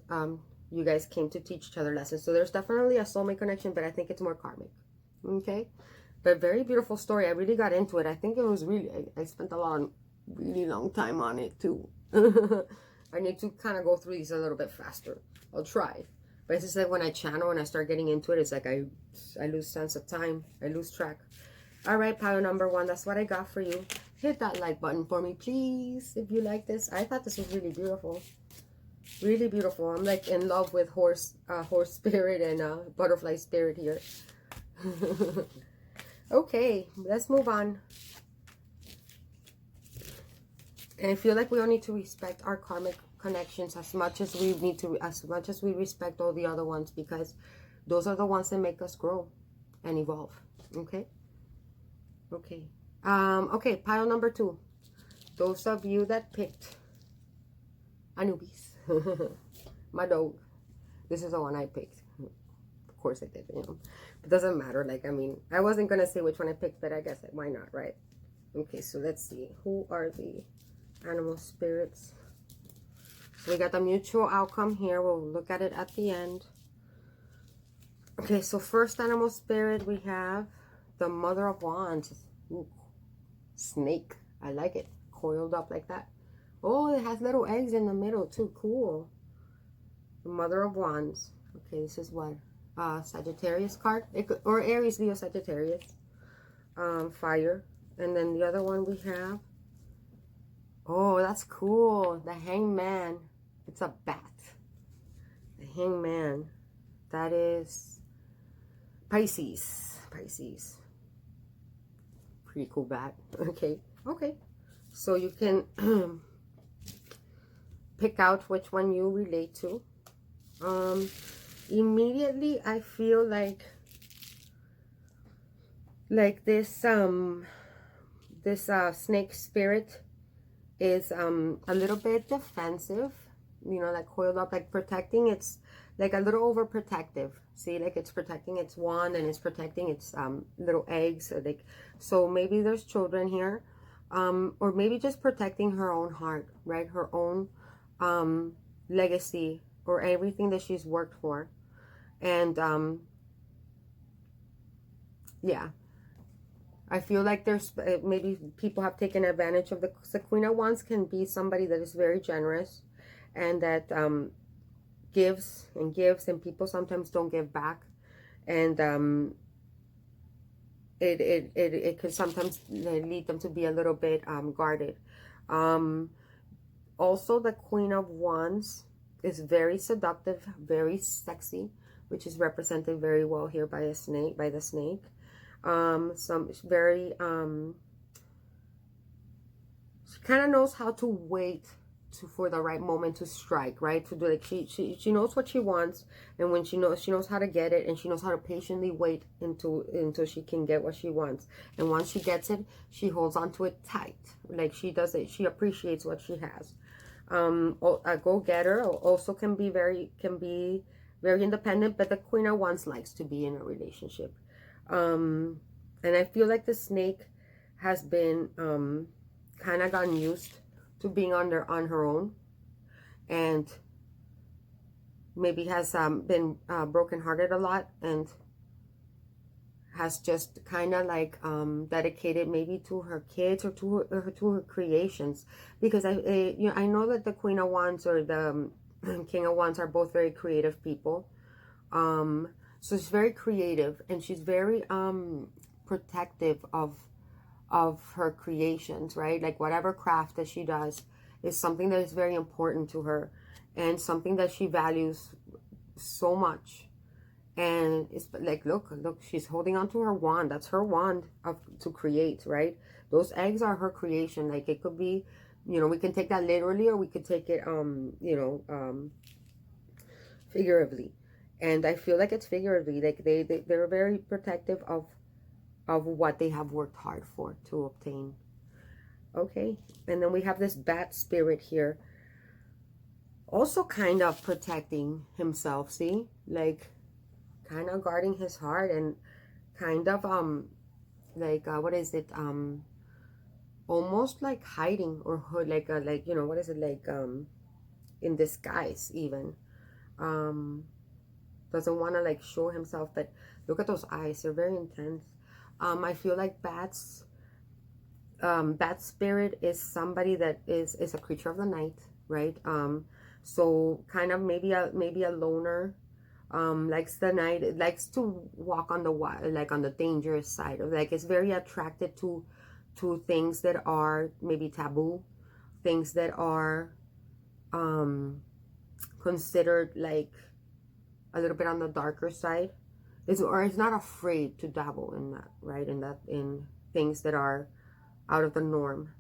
You guys came to teach each other lessons. So there's definitely a soulmate connection, but I think it's more karmic. Okay? But very beautiful story. I really got into it. I think it was really, I spent really long time on it too. I need to kind of go through these a little bit faster. I'll try. But it's just like when I channel and I start getting into it, it's like I lose sense of time. I lose track. All right, pile number 1. That's what I got for you. Hit that like button for me, please, if you like this. I thought this was really beautiful. Really beautiful. I'm like in love with horse spirit and butterfly spirit here. Okay, let's move on. And I feel like we all need to respect our karmic connections as much as we respect all the other ones, because those are the ones that make us grow and evolve. Okay. Okay. Okay, pile number 2. Those of you that picked Anubis, my dog. This is the one I picked. Of course I did, you know. It doesn't matter. Like, I mean, I wasn't going to say which one I picked, but I guess why not, right? Okay, so let's see. Who are the animal spirits? So we got the mutual outcome here. We'll look at it at the end. Okay, so first animal spirit, we have the Mother of Wands. Ooh, snake. I like it. Coiled up like that. Oh, it has little eggs in the middle too. Cool. The Mother of Wands. Okay, this is what? Sagittarius card. Or Aries, Leo, Sagittarius. Fire. And then the other one we have. Oh, that's cool. The Hangman. It's a bat. The Hangman. That is Pisces. Pisces. Pretty cool bat. Okay. Okay. So you can pick out which one you relate to. Immediately I feel like this snake spirit is a little bit defensive, you know, like coiled up, like protecting. It's like a little overprotective. See, like it's protecting its wand and it's protecting its little eggs. So maybe there's children here, or maybe just protecting her own heart, right? Her own legacy, or everything that she's worked for. And yeah, I feel like there's maybe people have taken advantage of the Queen of Wands. Can be somebody that is very generous and that gives and gives, and people sometimes don't give back, and it could sometimes lead them to be a little bit guarded. Also, the Queen of Wands is very seductive, very sexy, which is represented very well here by a snake, by the snake. Some very she kind of knows how to wait for the right moment to strike, right? To do, like, she knows what she wants, and when she knows how to get it, and she knows how to patiently wait until she can get what she wants. And once she gets it, she holds on to it tight, like she does it. She appreciates what she has. A go-getter also can be very independent, but the Queen of Wands likes to be in a relationship. And I feel like the snake has been kind of gotten used to being on her own, and maybe has been brokenhearted a lot, and has just kind of like dedicated maybe to her kids or to her creations, because I know that the Queen of Wands or the King of Wands are both very creative people. So she's very creative, and she's very protective of her creations, right? Like whatever craft that she does is something that is very important to her, and something that she values so much. And it's like, look, she's holding on to her wand. That's her wand to create, right? Those eggs are her creation. Like, it could be, you know, we can take that literally, or we could take it figuratively. And I feel like it's figuratively. Like they're very protective of what they have worked hard for to obtain. Okay, and then we have this bat spirit here, also kind of protecting himself. See, like kind of guarding his heart, and kind of what is it, almost like hiding, or like you know, what is it, like in disguise even. Doesn't want to like show himself, but look at those eyes, they're very intense. I feel like bat spirit is somebody that is a creature of the night, right? So kind of maybe a loner, likes the night, likes to walk on the like on the dangerous side of, like, is very attracted to things that are maybe taboo, things that are considered like a little bit on the darker side. Is not afraid to dabble in that, right? In things that are out of the norm.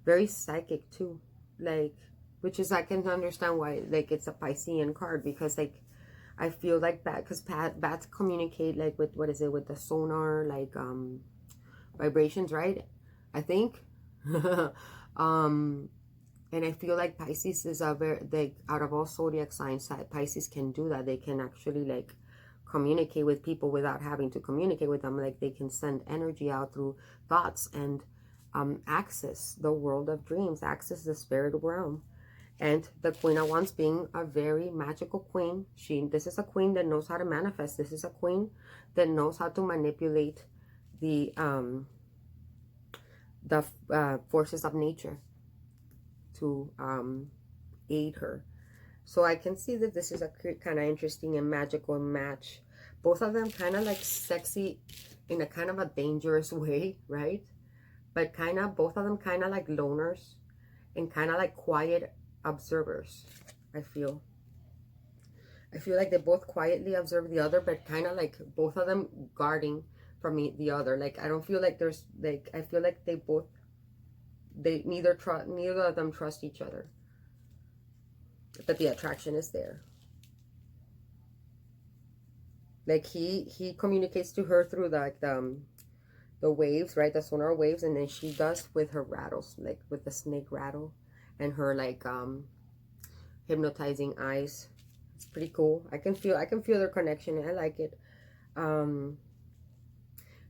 Very psychic too, like, which is, I can understand why, like, it's a Piscean card, because like I feel like that, because bats communicate like with, what is it, with the sonar, like vibrations, right? I think. And I feel like Pisces is a very, like, out of all zodiac signs, Pisces can do that. They can actually like communicate with people without having to communicate with them. Like, they can send energy out through thoughts and access the world of dreams, access the spirit realm. And the Queen of Wands being a very magical queen. This is a queen that knows how to manifest. This is a queen that knows how to manipulate the forces of nature to aid her. So I can see that this is a kind of interesting and magical match. Both of them kind of like sexy in a kind of a dangerous way, right? But kind of, both of them kind of like loners and kind of like quiet observers, I feel. I feel like they both quietly observe the other, but kind of like both of them guarding from the other. Like, I don't feel like there's, like, I feel like neither of them trust each other. But the attraction is there. Like, he communicates to her through the waves, right? The sonar waves, and then she does with her rattles, like with the snake rattle and her like hypnotizing eyes. It's pretty cool. I can feel their connection. I like it. And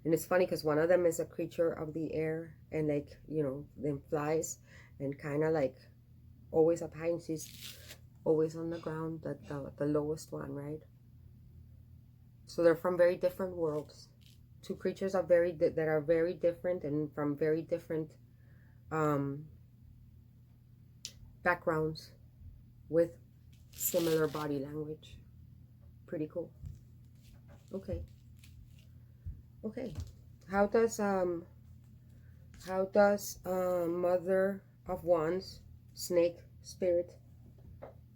it's funny because one of them is a creature of the air, and like, you know, then flies, and kind of like always up high, and she's always on the ground, the lowest one, right? So they're from very different worlds. Two creatures that are very different, and from very different backgrounds with similar body language. Pretty cool. Okay. How does Mother of Wands, snake spirit,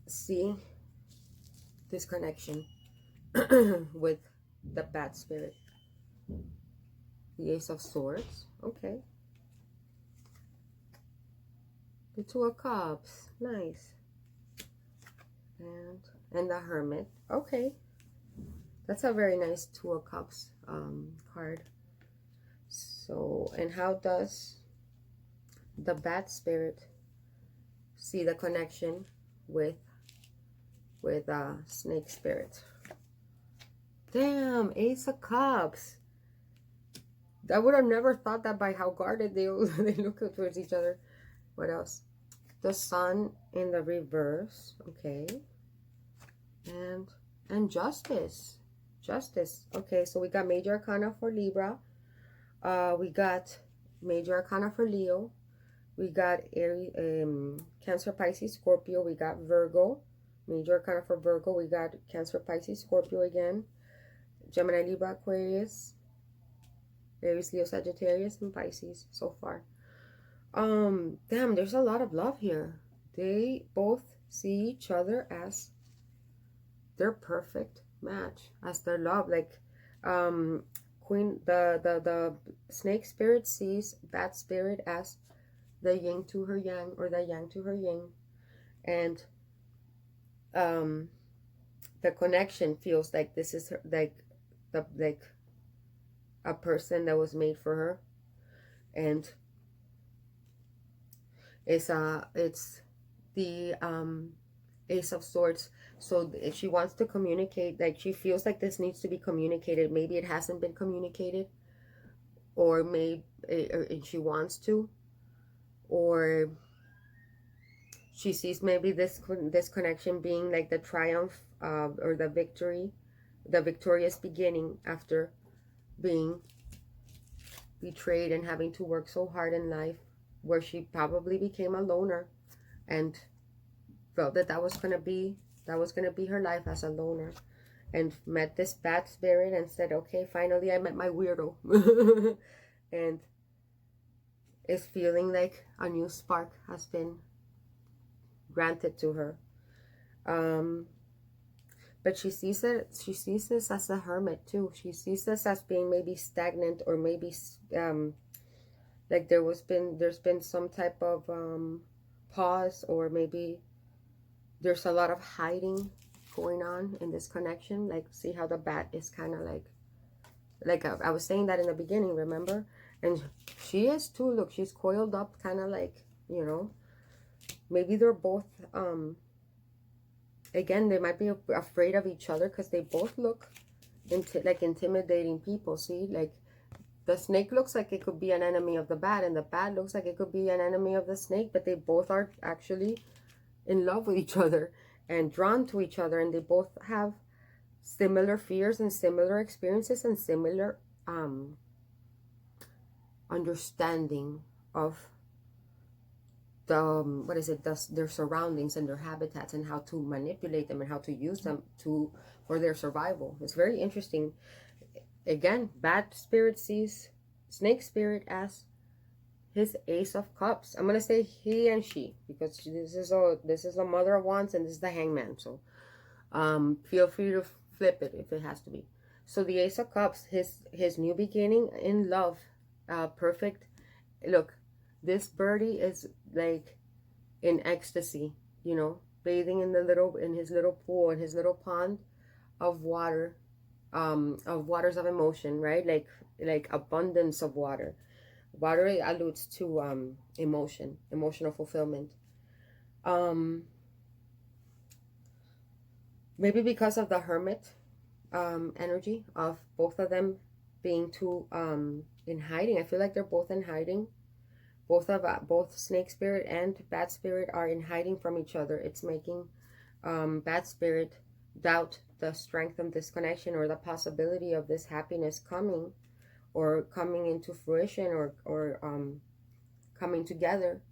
see this connection with the bat spirit? The Ace of Swords. Okay. The Two of Cups. Nice. And the Hermit. Okay. That's a very nice Two of Cups card. So, and how does the bat spirit see the connection with snake spirit? Damn, Ace of Cups. I would have never thought that by how guarded they look towards each other. What else? The Sun in the reverse. Okay. And Justice. Justice. Okay, so we got Major Arcana for Libra. We got Major Arcana for Leo. We got Aries, Cancer, Pisces, Scorpio. We got Virgo. Major Arcana for Virgo. We got Cancer, Pisces, Scorpio again. Gemini, Libra, Aquarius. Aries, Leo, Sagittarius, and Pisces so far. Damn, there's a lot of love here. They both see each other as their perfect match, as their love. Like, the snake spirit sees bat spirit as the yin to her yang, or the yang to her yin, and the connection feels like this is her, like a person that was made for her. And it's the Ace of Swords. So if she wants to communicate, like, she feels like this needs to be communicated. Maybe it hasn't been communicated, or maybe and she wants to, or She sees maybe this connection being like the triumph or the victory, the victorious beginning after being betrayed and having to work so hard in life, where she probably became a loner and felt that that was going to be her life as a loner, and met this bad spirit and said, okay, finally I met my weirdo. And is feeling like a new spark has been granted to her. um but she sees this as a hermit too. She sees this as being maybe stagnant, or maybe like there's been some type of pause, or maybe there's a lot of hiding going on in this connection. Like, see how the bat is kind of like I was saying that in the beginning, remember? And she is too. Look, she's coiled up, kind of like, you know, maybe they're both again, they might be afraid of each other, because they both look like intimidating people. See, like the snake looks like it could be an enemy of the bat, and the bat looks like it could be an enemy of the snake, but they both are actually in love with each other and drawn to each other, and they both have similar fears and similar experiences and similar understanding of the what is it, their surroundings and their habitats, and how to manipulate them and how to use them for their survival. It's very interesting. Again, bat spirit sees snake spirit as his Ace of Cups. I'm gonna say he and she, because this is a Mother of Wands and this is the Hangman. So feel free to flip it if it has to be. So the Ace of Cups, his new beginning in love, perfect. Look, this birdie is like in ecstasy, you know, bathing in his little pool, in his little pond of water, of waters of emotion, right? Like abundance of water. Water alludes to emotional fulfillment. Maybe because of the hermit energy of both of them being too in hiding. I feel like they're both in hiding. Both snake spirit and bat spirit are in hiding from each other. It's making bat spirit doubt the strength of this connection, or the possibility of this happiness coming, or coming into fruition, or coming together.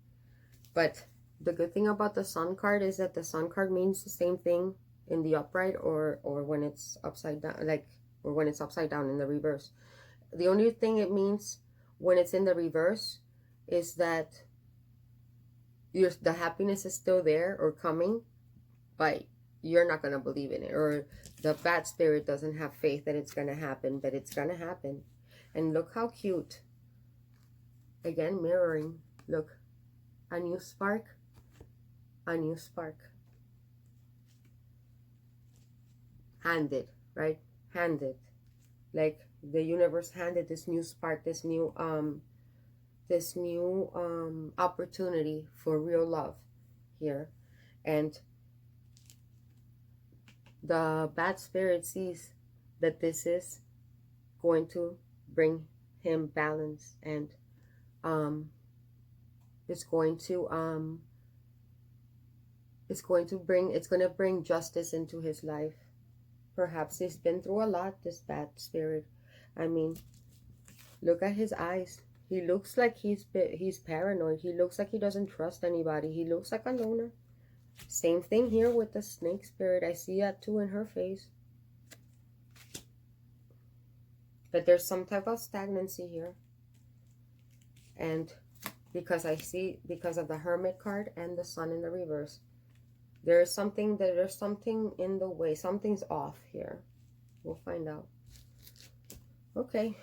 But the good thing about the Sun card is that the Sun card means the same thing in the upright, or when it's upside down, or when it's upside down in the reverse. The only thing it means when it's in the reverse is that the happiness is still there or coming, but you're not going to believe in it, or the bad spirit doesn't have faith that it's going to happen, but it's going to happen. And look how cute. Again, mirroring. Look, a new spark, a new spark. Handed, right? Handed. Like the universe handed this new spark, this new opportunity for real love here. And the bad spirit sees that this is going to bring him balance, and it's going to bring justice into his life. Perhaps he's been through a lot, this bad spirit. I mean, look at his eyes. He looks like he's paranoid. He looks like he doesn't trust anybody. He looks like a loner. Same thing here with the snake spirit. I see that too in her face. But there's some type of stagnancy here. And because of the Hermit card and the Sun in the reverse, there's something in the way. Something's off here. We'll find out. Okay.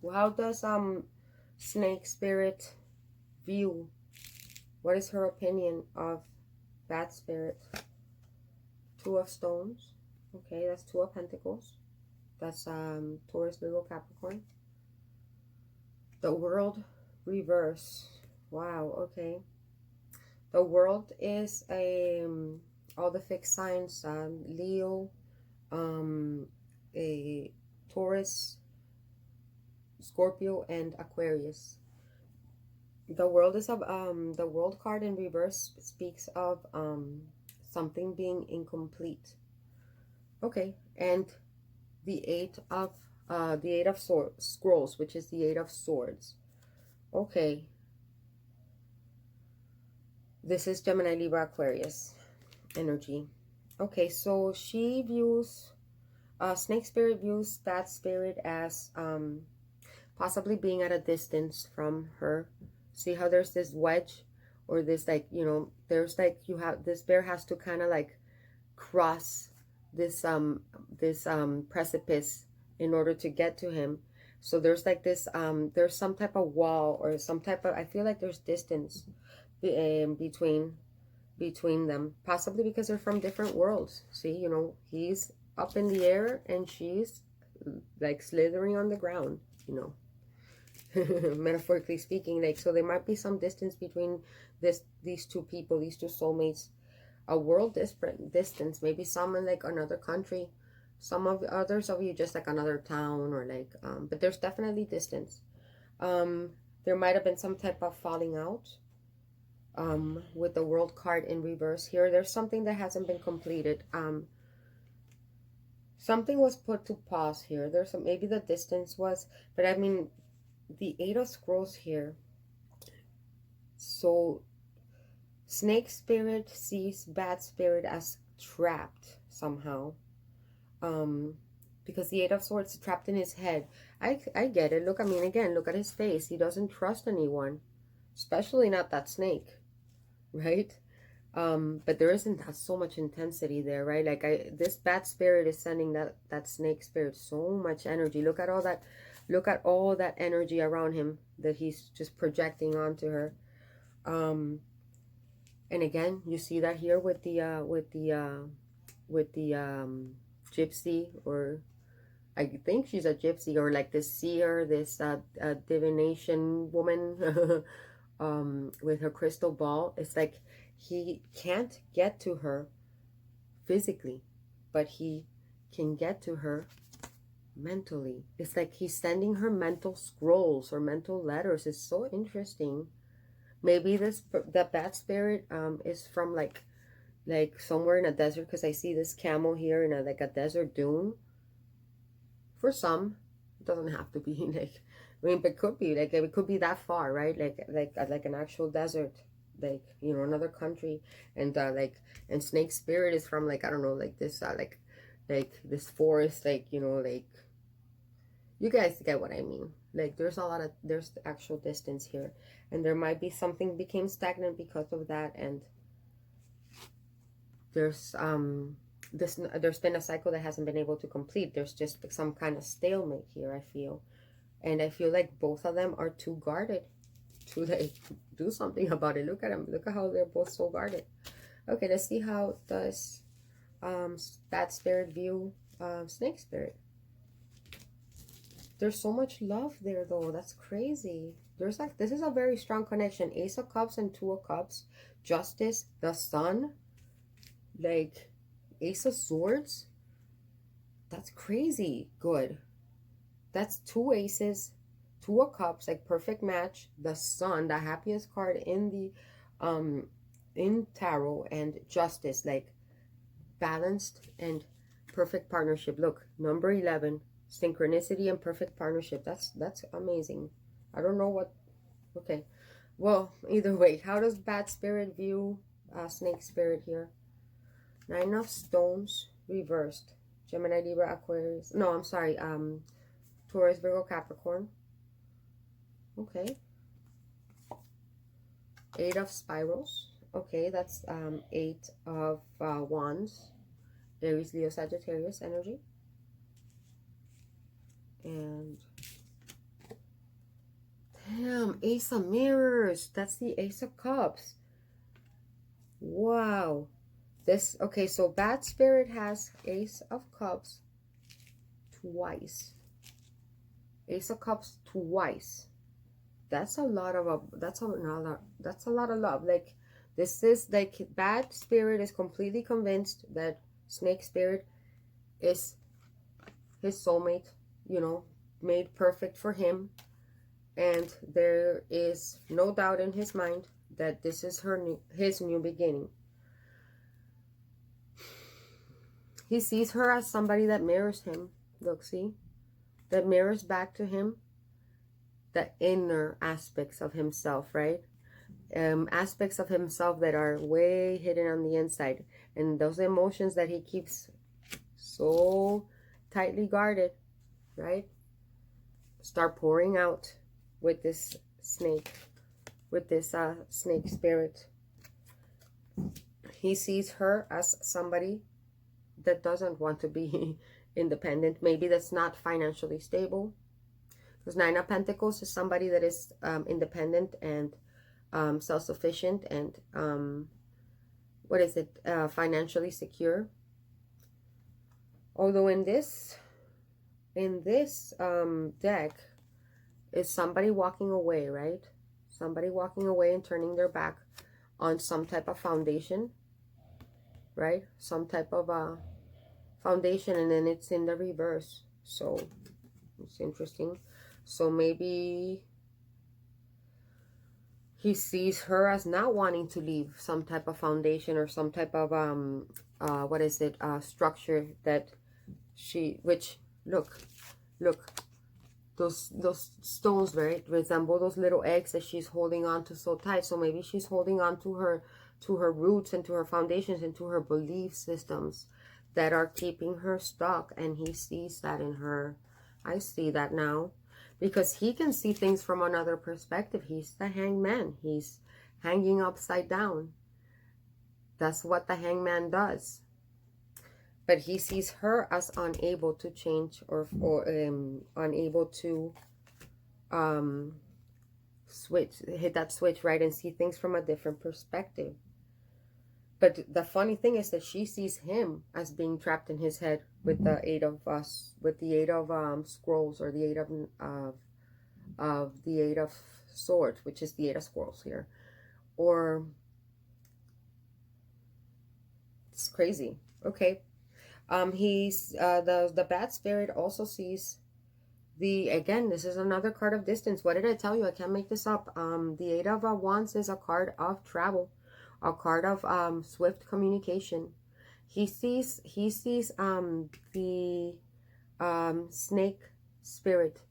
Well, how does snake spirit view? What is her opinion of bat spirit? Two of Stones. Okay, that's Two of Pentacles. That's Taurus, Virgo, Capricorn. The World reverse. Wow, okay. The World is all the fixed signs, Leo, a Taurus, Scorpio, and Aquarius. The world is of the world card in reverse speaks of something being incomplete. Okay, and the eight of scrolls, which is the eight of swords. Okay, this is Gemini, Libra, Aquarius energy. Okay, so she views snake spirit views that spirit as possibly being at a distance from her. See how there's this wedge, or this, like, you know, there's like, you have this bear has to kind of like cross this precipice in order to get to him. So there's like this there's some type of wall, or some type of, I feel like there's distance between them, possibly because they're from different worlds. See, you know, he's up in the air and she's like slithering on the ground, you know. Metaphorically speaking, like, so there might be some distance between these two people, these two soulmates, a world distance, maybe some in like another country, some of others of you just like another town, or like but there's definitely distance. There might have been some type of falling out with the world card in reverse here. There's something that hasn't been completed. Something was put to pause here. There's some, maybe the distance was, but I mean, the eight of scrolls here. So snake spirit sees bad spirit as trapped somehow. Because the eight of swords is trapped in his head. I get it. Look, I mean, again, look at his face. He doesn't trust anyone, especially not that snake, right? But there isn't that so much intensity there, right? Like, this bad spirit is sending that snake spirit so much energy. Look at all that, look at all that energy around him that he's just projecting onto her. And again, you see that here with the gypsy, or I think she's a gypsy, or like this seer, this divination woman with her crystal ball. It's like he can't get to her physically, but he can get to her mentally. It's like he's sending her mental scrolls or mental letters. It's so interesting. Maybe the bad spirit is from like somewhere in a desert, because I see this camel here in like a desert dune. For some, it doesn't have to be like, I mean, but it could be like, it could be that far, right? Like an actual desert, like, you know, another country. And like, and snake spirit is from like, I don't know, like this like this forest, like, you know, like, you guys get what I mean. Like, there's actual distance here, and there might be something became stagnant because of that. And there's there's been a cycle that hasn't been able to complete. There's just some kind of stalemate here, I feel. And I feel like both of them are too guarded to like do something about it. Look at them. Look at how they're both so guarded. Okay, let's see how does bad spirit view snake spirit. There's so much love there, though. That's crazy. There's like, this is a very strong connection. Ace of Cups and Two of Cups. Justice, the Sun, like Ace of Swords. That's crazy good. That's two aces, Two of Cups, like perfect match. The Sun, the happiest card in the in tarot, and Justice, like balanced and perfect partnership. Look, number 11, synchronicity and perfect partnership. That's amazing. I don't know what. Okay, well, either way, how does bad spirit view snake spirit here? Nine of Stones reversed. Gemini, Libra, Aquarius. No, I'm sorry. Taurus, Virgo, Capricorn. Okay. Eight of Spirals. Okay, that's Eight of Wands. Aries, Leo, Sagittarius energy. And damn, Ace of Mirrors. That's the Ace of Cups. Wow. This, okay, so bad spirit has Ace of Cups twice. Ace of Cups twice. That's a lot of that's a lot of love. Like, this is like, bad spirit is completely convinced that snake spirit is his soulmate, you know, made perfect for him. And there is no doubt in his mind that this is his new beginning. He sees her as somebody that mirrors him. Look, see? That mirrors back to him the inner aspects of himself, right? Aspects of himself that are way hidden on the inside. And those emotions that he keeps so tightly guarded, right? Start pouring out with this snake, with this snake spirit. He sees her as somebody that doesn't want to be independent. Maybe that's not financially stable. Because Nine of Pentacles is somebody that is independent and self-sufficient and financially secure. Although in this deck is somebody walking away, right? Somebody walking away and turning their back on some type of foundation, right? Some type of foundation, and then it's in the reverse. So it's interesting. So maybe he sees her as not wanting to leave some type of foundation or some type of structure that look, those stones, right, resemble those little eggs that she's holding on to so tight. So maybe she's holding on to her roots and to her foundations and to her belief systems that are keeping her stuck, and he sees that in her. I see that now. Because he can see things from another perspective. He's the hangman. He's hanging upside down. That's what the hangman does. But he sees her as unable to change or unable to hit that switch, right, and see things from a different perspective. But the funny thing is that she sees him as being trapped in his head with the eight of scrolls, or the eight of swords, which is the eight of scrolls here. Or it's crazy. Okay. He's the bad spirit also sees again, this is another card of distance. What did I tell you? I can't make this up. The eight of wands is a card of travel, a card of swift communication. He sees the snake spirit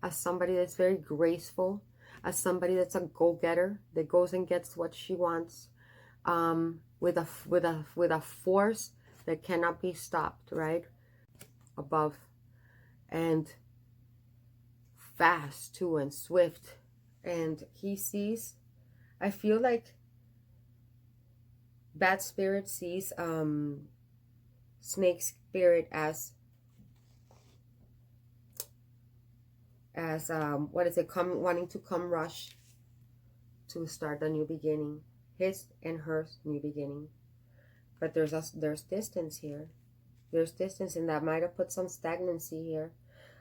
as somebody that's very graceful, as somebody that's a go-getter, that goes and gets what she wants, with a force that cannot be stopped, right? Above, and fast too, and swift. And he sees, I feel like bad spirit sees snake spirit as wanting to come rush to start a new beginning, his and her new beginning. But there's distance here. There's distance, and that might have put some stagnancy here.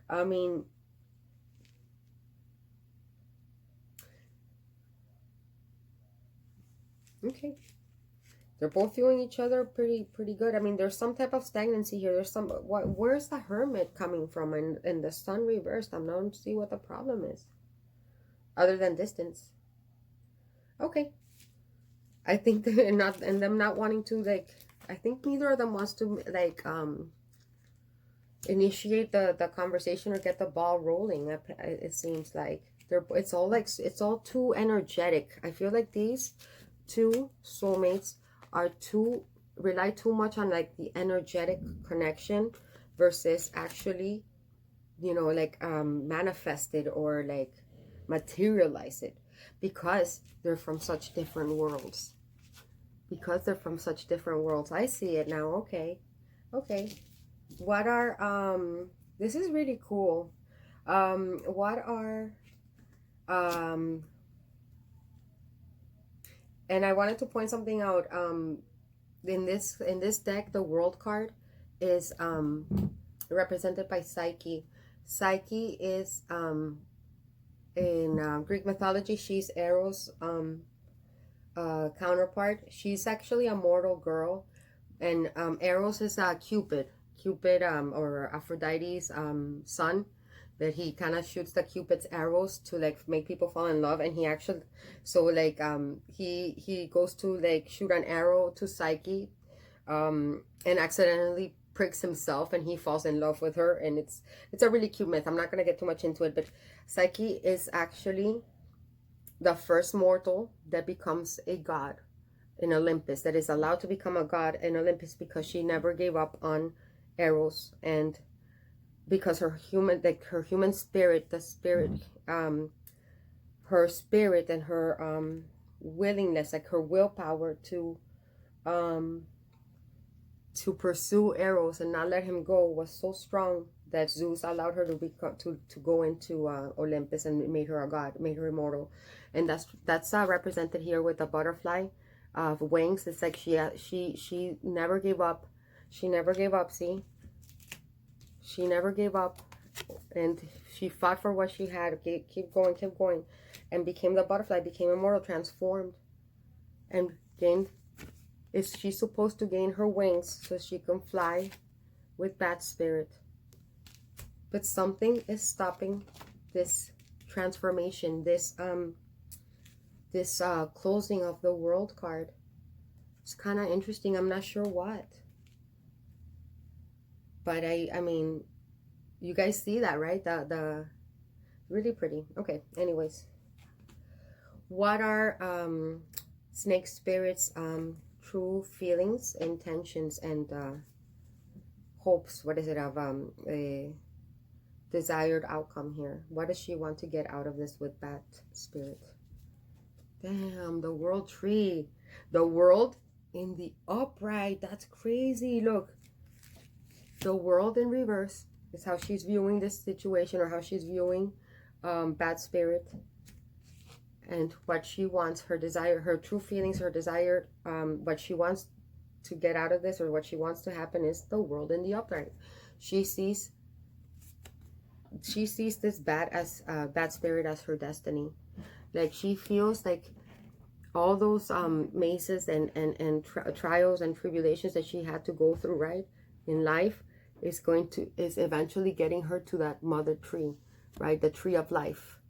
I mean, okay. They're both viewing each other pretty good. I mean, there's some type of stagnancy here. There's some, where's the Hermit coming from? And the Sun reversed. I'm not to see what the problem is. Other than distance. Okay. I think them not wanting to, like, I think neither of them wants to, like, initiate the conversation or get the ball rolling. It seems like it's all too energetic. I feel like these two soulmates rely too much on, like, the energetic connection versus actually, like, manifest it or, like, materialize it, because they're from such different worlds. I see it now. Okay. What are this is really cool. What are and I wanted to point something out. In this deck, the World card is represented by Psyche. Psyche is in Greek mythology, she's Eros counterpart. She's actually a mortal girl, and Eros is Cupid or Aphrodite's son. that he kind of shoots the Cupid's arrows to like make people fall in love. And he actually, so like he goes to like shoot an arrow to Psyche, and accidentally pricks himself, and he falls in love with her. And it's a really cute myth. I'm not gonna get too much into it, but Psyche is actually the first mortal that becomes a god in Olympus, that is allowed to become a god in Olympus, because she never gave up on Eros, and because her human spirit, the spirit, her spirit and her willingness, like her willpower to pursue Eros and not let him go, was so strong that Zeus allowed her to go into Olympus, and made her a god, made her immortal. And that's represented here with the butterfly of wings. It's like she never gave up. She never gave up. See, she never gave up, and she fought for what she had. Keep going, and became the butterfly, became immortal, transformed, and gained. Is she supposed to gain her wings so she can fly with Bat Spirit? But something is stopping this transformation, this closing of the World card. It's kind of interesting. I'm not sure what, but I mean, you guys see that, right? The really pretty. Okay. Anyways, what are snake spirits true feelings, intentions, and hopes? What is it of a desired outcome here? What does she want to get out of this with Bat Spirit? Damn, the World tree. The World in the upright. That's crazy. Look. The World in reverse is how she's viewing this situation, or how she's viewing Bat Spirit. And what she wants, her desire, her true feelings, her desire, what she wants to get out of this, or what she wants to happen, is the World in the upright. She sees this Bat Spirit as her destiny. Like, she feels like all those mazes and trials and tribulations that she had to go through, right, in life, is eventually getting her to that mother tree, right, the tree of life,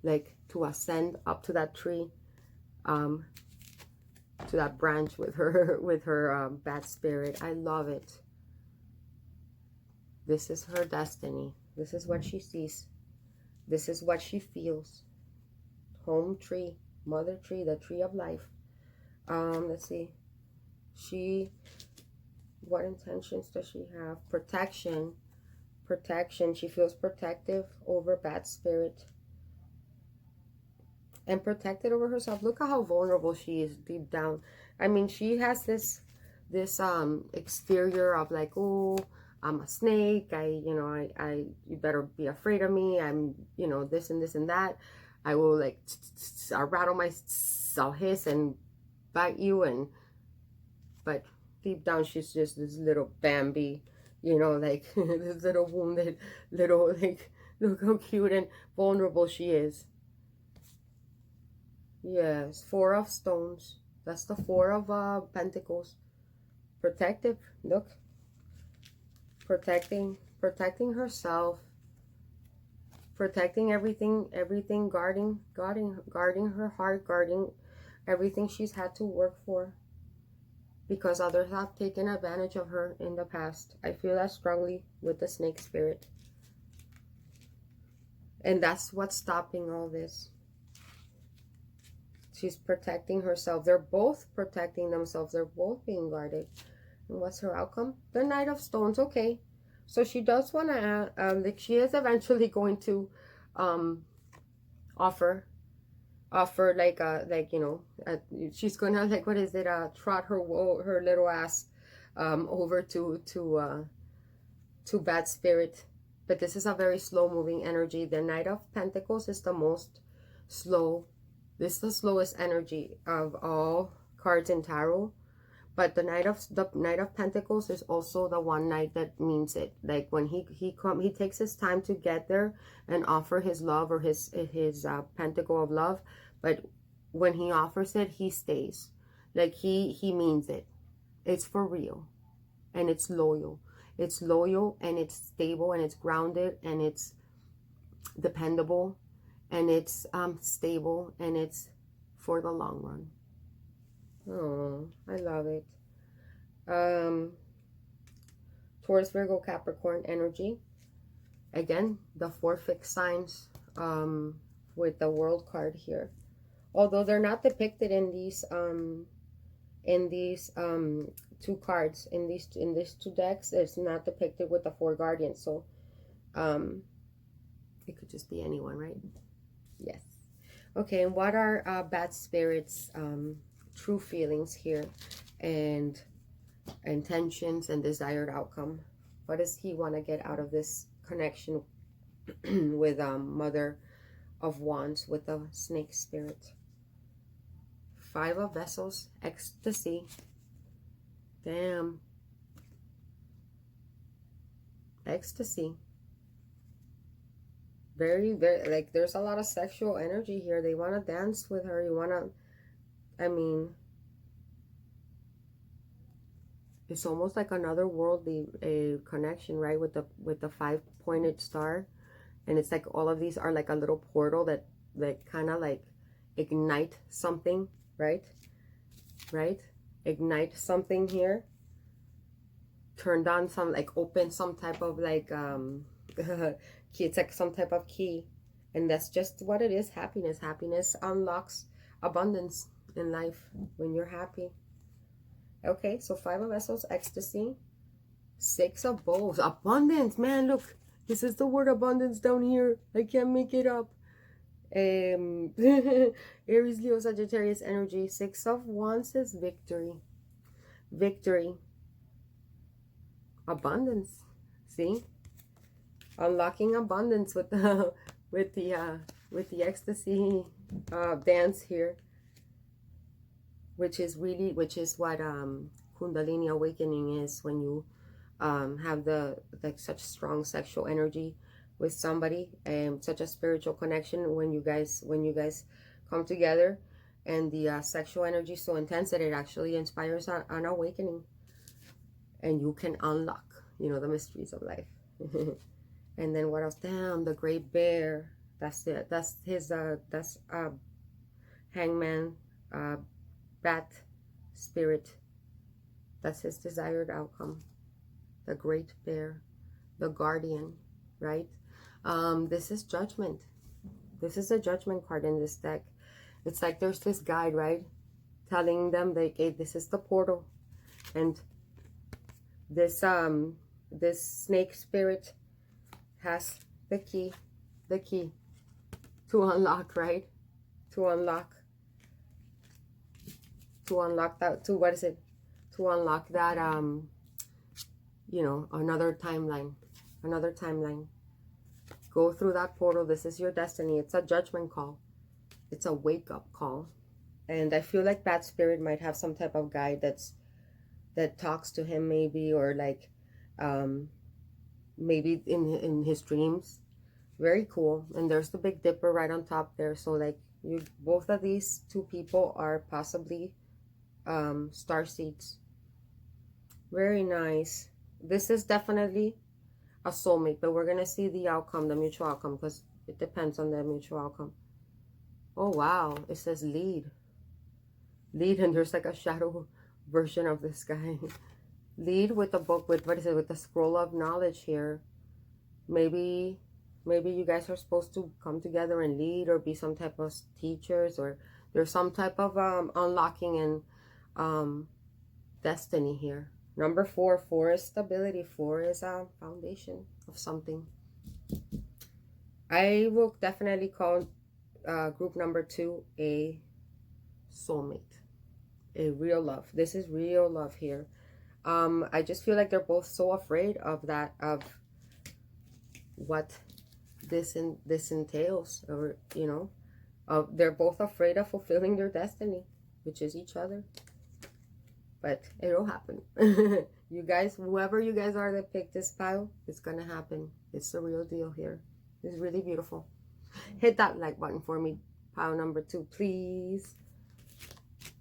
like to ascend up to that tree, to that branch with her Bat Spirit. I love it. This is her destiny. This is what she sees. This is what she feels. Home tree, mother tree, the tree of life. Let's see. What intentions does she have? Protection. Protection. She feels protective over Bat Spirit. And protected over herself. Look at how vulnerable she is deep down. I mean, she has this exterior of like, oh, I'm a snake. You better be afraid of me. I'm, this and this and that. I will like, I'll rattle I'll hiss and bite you. But deep down, she's just this little Bambi, like this little wounded, like, look how cute and vulnerable she is. Yes, Four of Stones. That's the Four of Pentacles. Protective. Look. Protecting herself. Protecting everything, guarding her heart, guarding everything she's had to work for. Because others have taken advantage of her in the past. I feel that strongly with the snake spirit. And that's what's stopping all this. She's protecting herself. They're both protecting themselves. They're both being guarded. And what's her outcome? The Knight of Stones. Okay. So she does want to, like, she is eventually going to offer like, she's going to, like, what is it? Trot her little ass over to Bat Spirit. But this is a very slow moving energy. The Knight of Pentacles is the most slow. This is the slowest energy of all cards in tarot. But the Knight of Pentacles is also the one knight that means it. Like, when he takes his time to get there and offer his love, or his pentacle of love. But when he offers it, he stays. Like, he means it. It's for real, and it's loyal. It's loyal, and it's stable, and it's grounded, and it's dependable, and it's stable, and it's for the long run. Oh, I love it. Taurus, Virgo, Capricorn energy. Again, the 4 fixed signs with the World card here. Although they're not depicted in these 2 cards, in these 2 decks, it's not depicted with the 4 guardians. So it could just be anyone, right? Yes. Okay, and what are bad spirits true feelings here, and intentions and desired outcome? What does he want to get out of this connection with Mother of Wands, with the snake spirit? 5 of Vessels, ecstasy. Damn. Ecstasy. Very, very, like, there's a lot of sexual energy here. They want to dance with her. You want to, I mean, it's almost like another worldly connection, right? With the 5-pointed star. And it's like all of these are like a little portal that kind of like ignite something, right? Right? Ignite something here. Turned on some, like, open some type of like key. It's like some type of key, and that's just what it is. Happiness unlocks abundance in life when you're happy. Okay, so 5 of Vessels, ecstasy. 6 of Bowls, abundance. Man, look, this is the word abundance down here. I can't make it up. Aries, Leo, Sagittarius energy. 6 of Wands is victory. Abundance. See, unlocking abundance with the with the ecstasy dance here, which is what Kundalini awakening is, when you have such strong sexual energy with somebody, and such a spiritual connection when you guys come together, and the sexual energy is so intense that it actually inspires an awakening, and you can unlock, the mysteries of life. And then what else? Damn, the great bear. That's it. That's his hangman, bat spirit. That's his desired outcome. The great bear, the guardian, right? This is judgment. This is a judgment card in this deck. It's like there's this guide, right? Telling them that, hey, this is the portal. And this snake spirit has the key to unlock, right? To unlock that, to unlock that, another timeline. Go through that portal. This is your destiny. It's a judgment call. It's a wake-up call. And I feel like that spirit might have some type of guide that talks to him, maybe, or like maybe in his dreams. Very cool. And there's the Big Dipper right on top there. So like both of these 2 people are possibly star seeds. Very nice. This is definitely a soulmate, but we're gonna see the outcome, the mutual outcome, because it depends on the mutual outcome. Oh wow, it says lead, and there's like a shadow version of this guy. Lead with the book, with with the scroll of knowledge here. Maybe you guys are supposed to come together and lead, or be some type of teachers, or there's some type of unlocking and destiny here. Number 4 is stability. 4 is a foundation of something. I will definitely call group number 2 a soulmate, a real love. This is real love here. I just feel like they're both so afraid of that, of what this entails, or they're both afraid of fulfilling their destiny, which is each other. But it'll happen. You guys, whoever you guys are that picked this pile, it's gonna happen. It's the real deal here. It's really beautiful. Hit that like button for me, pile number 2, please.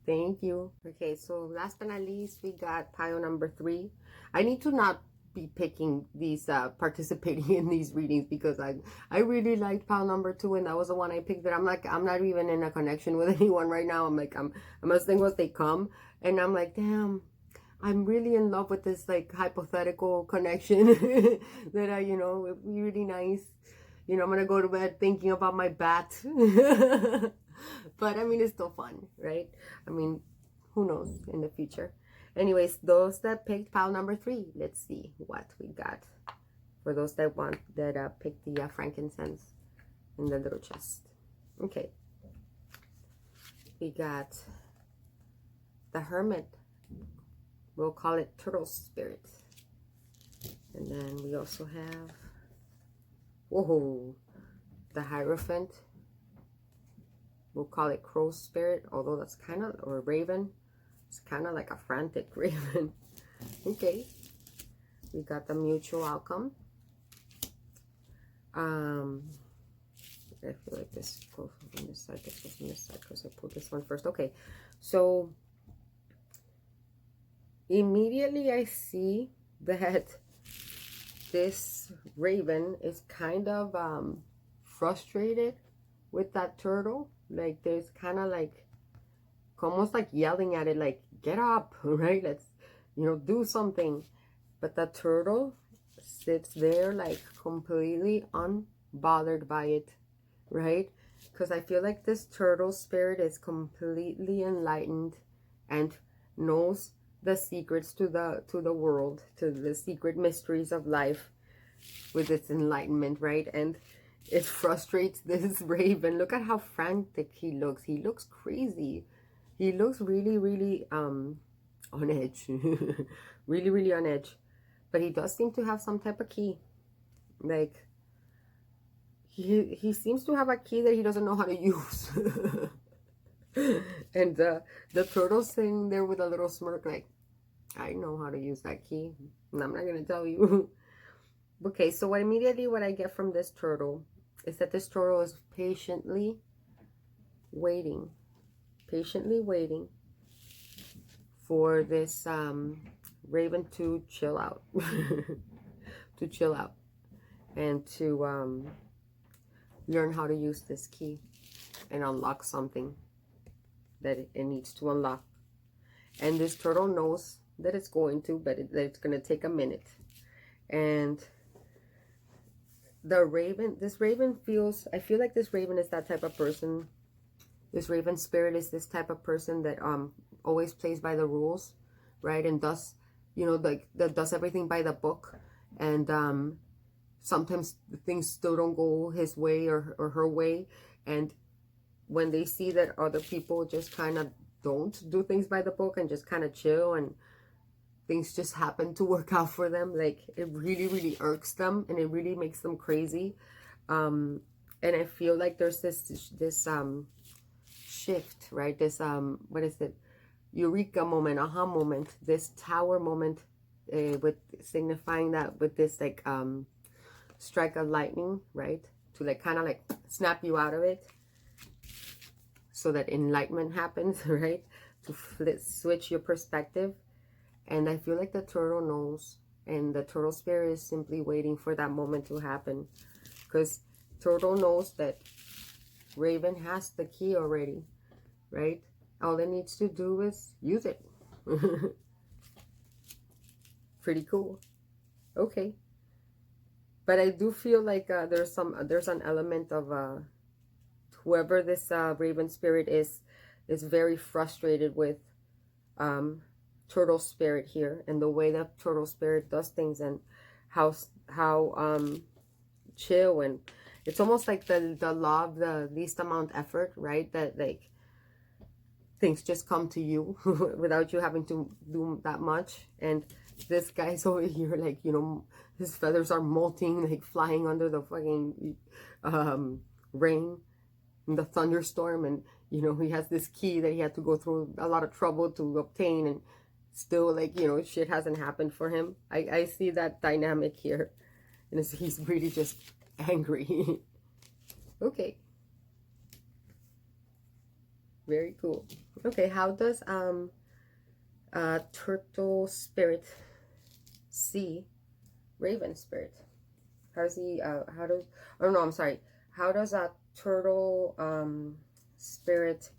Thank you. Okay, so last but not least, we got pile number 3. I need to not be picking these, participating in these readings, because I really liked pile number 2, and that was the one I picked. That I'm like, I'm not even in a connection with anyone right now. I'm like, I'm as things as they come, and I'm like, damn, I'm really in love with this like hypothetical connection that I, it'd be really nice. I'm gonna go to bed thinking about my bat. But I mean, it's still fun, right? I mean, who knows in the future. Anyways, those that picked pile number 3, let's see what we got. For those that picked the frankincense in the little chest. Okay. We got the Hermit. We'll call it Turtle Spirit. And then we also have, whoa, the Hierophant. We'll call it Crow Spirit, although that's kind of, or Raven. It's kind of like a frantic raven. Okay. We got the Mutual Outcome. I feel like this goes on this side, this goes on this side, because I pulled this one first. Okay. So, immediately I see that this raven is kind of frustrated with that turtle. Like, there's kind of like, almost like yelling at it, like, get up, right? Let's, do something. But the turtle sits there like completely unbothered by it, right? Because I feel like this turtle spirit is completely enlightened and knows the secrets to the world, to the secret mysteries of life with its enlightenment, right? And it frustrates this raven. Look at how frantic he looks. He looks crazy. He looks really, really on edge. Really, really on edge. But he does seem to have some type of key. Like, he seems to have a key that he doesn't know how to use. And the turtle's sitting there with a little smirk, like, I know how to use that key, and I'm not going to tell you. Okay, so immediately what I get from this turtle is that this turtle is patiently waiting for this raven to chill out. To chill out and to learn how to use this key and unlock something that it needs to unlock. And this turtle knows that it's going to, but that it's going to take a minute. And the raven, this raven feels, I feel like this raven is that type of person. This raven spirit is this type of person that always plays by the rules, right? And does, like, that does everything by the book. And sometimes things still don't go his way or her way. And when they see that other people just kind of don't do things by the book and just kind of chill and things just happen to work out for them, like, it really, really irks them and it really makes them crazy. And I feel like there's this shift, right? This, what is it? Eureka moment, aha moment, this tower moment, with signifying that with this, like, strike of lightning, right? To, like, kind of like snap you out of it so that enlightenment happens, right? To switch your perspective. And I feel like the turtle knows, and the turtle spirit is simply waiting for that moment to happen, because turtle knows that raven has the key already, right? All it needs to do is use it. Pretty cool. Okay. But I do feel like there's an element of whoever this raven spirit is very frustrated with turtle spirit here, and the way that turtle spirit does things, and how chill, and it's almost like the law of the least amount effort, right? That, like, things just come to you without you having to do that much. And this guy's over here, like, his feathers are molting, like, flying under the fucking rain and the thunderstorm, and he has this key that he had to go through a lot of trouble to obtain, and still, like, shit hasn't happened for him. I see that dynamic here, and he's really just angry. Okay, very cool. Okay, how does turtle spirit see Raven Spirit. How does he, oh no, I'm sorry. How does a turtle spirit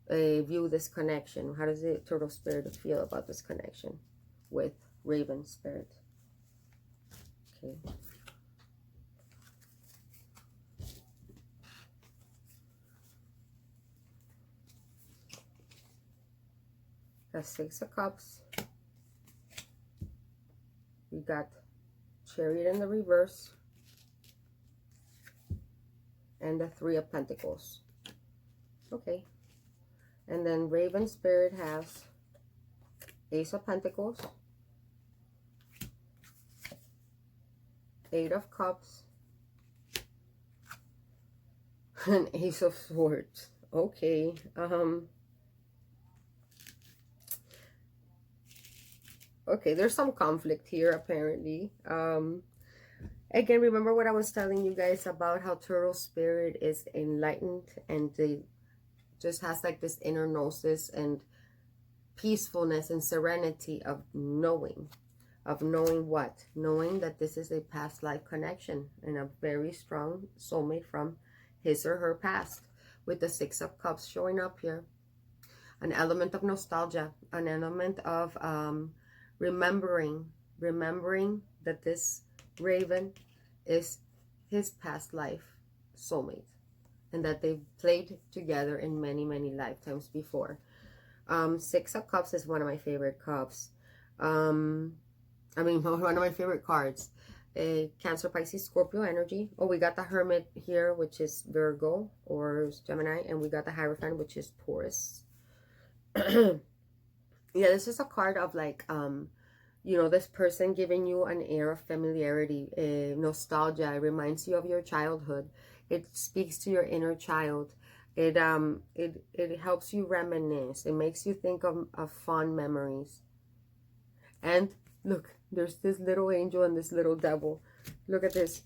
view this connection? How does the turtle spirit feel about this connection with Raven Spirit? Okay. Got 6 of Cups. We got Chariot in the reverse. And the 3 of Pentacles. Okay. And then Raven Spirit has Ace of Pentacles, 8 of Cups, and Ace of Swords. Okay. Okay, there's some conflict here apparently. Again, remember what I was telling you guys about how turtle spirit is enlightened and they just has like this inner gnosis and peacefulness and serenity of knowing. Of knowing what? Knowing that this is a past life connection and a very strong soulmate from his or her past, with the 6 of Cups showing up here. An element of nostalgia, an element of remembering that this Raven is his past life soulmate and that they've played together in many, many lifetimes before. 6 of Cups is one of my favorite cups. One of my favorite cards. Cancer, Pisces, Scorpio energy. Oh, we got the Hermit here, which is Virgo or Gemini, and we got the Hierophant, which is Taurus. Yeah, this is a card of like, you know, this person giving you an air of familiarity, nostalgia. It reminds you of your childhood. It speaks to your inner child. It helps you reminisce. It makes you think of fond memories. And look, there's this little angel and this little devil. Look at this.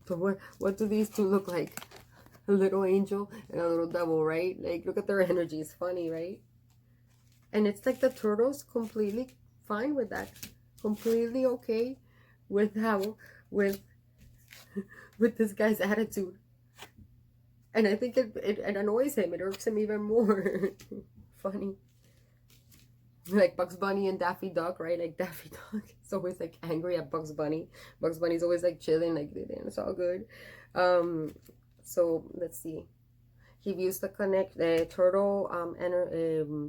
So what do these two look like? A little angel and a little devil, right? Like, look at their energy. It's funny, right? And it's like the turtle's completely fine with that. Completely okay with with this guy's attitude. And I think it annoys him. It irks him even more. Funny. Like Bugs Bunny and Daffy Duck, right? Like Daffy Duck is always like angry at Bugs Bunny. Bugs Bunny's always like chilling, like it's all good. So let's see. He views the turtle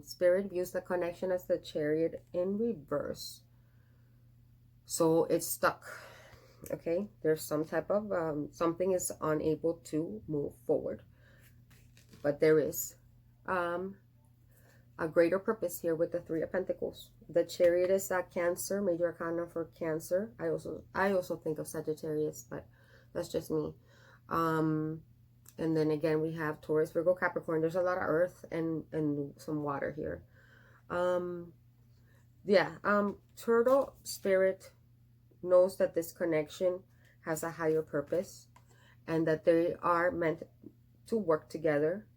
spirit views the connection as the Chariot in reverse. So it's stuck. Okay, there's some type of something is unable to move forward, but there is a greater purpose here with the 3 of Pentacles. The Chariot is a Cancer, major arcana for Cancer. I also think of Sagittarius, but that's just me. And then again we have Taurus, Virgo, Capricorn. There's a lot of earth and some water here. Turtle spirit knows that this connection has a higher purpose and that they are meant to work together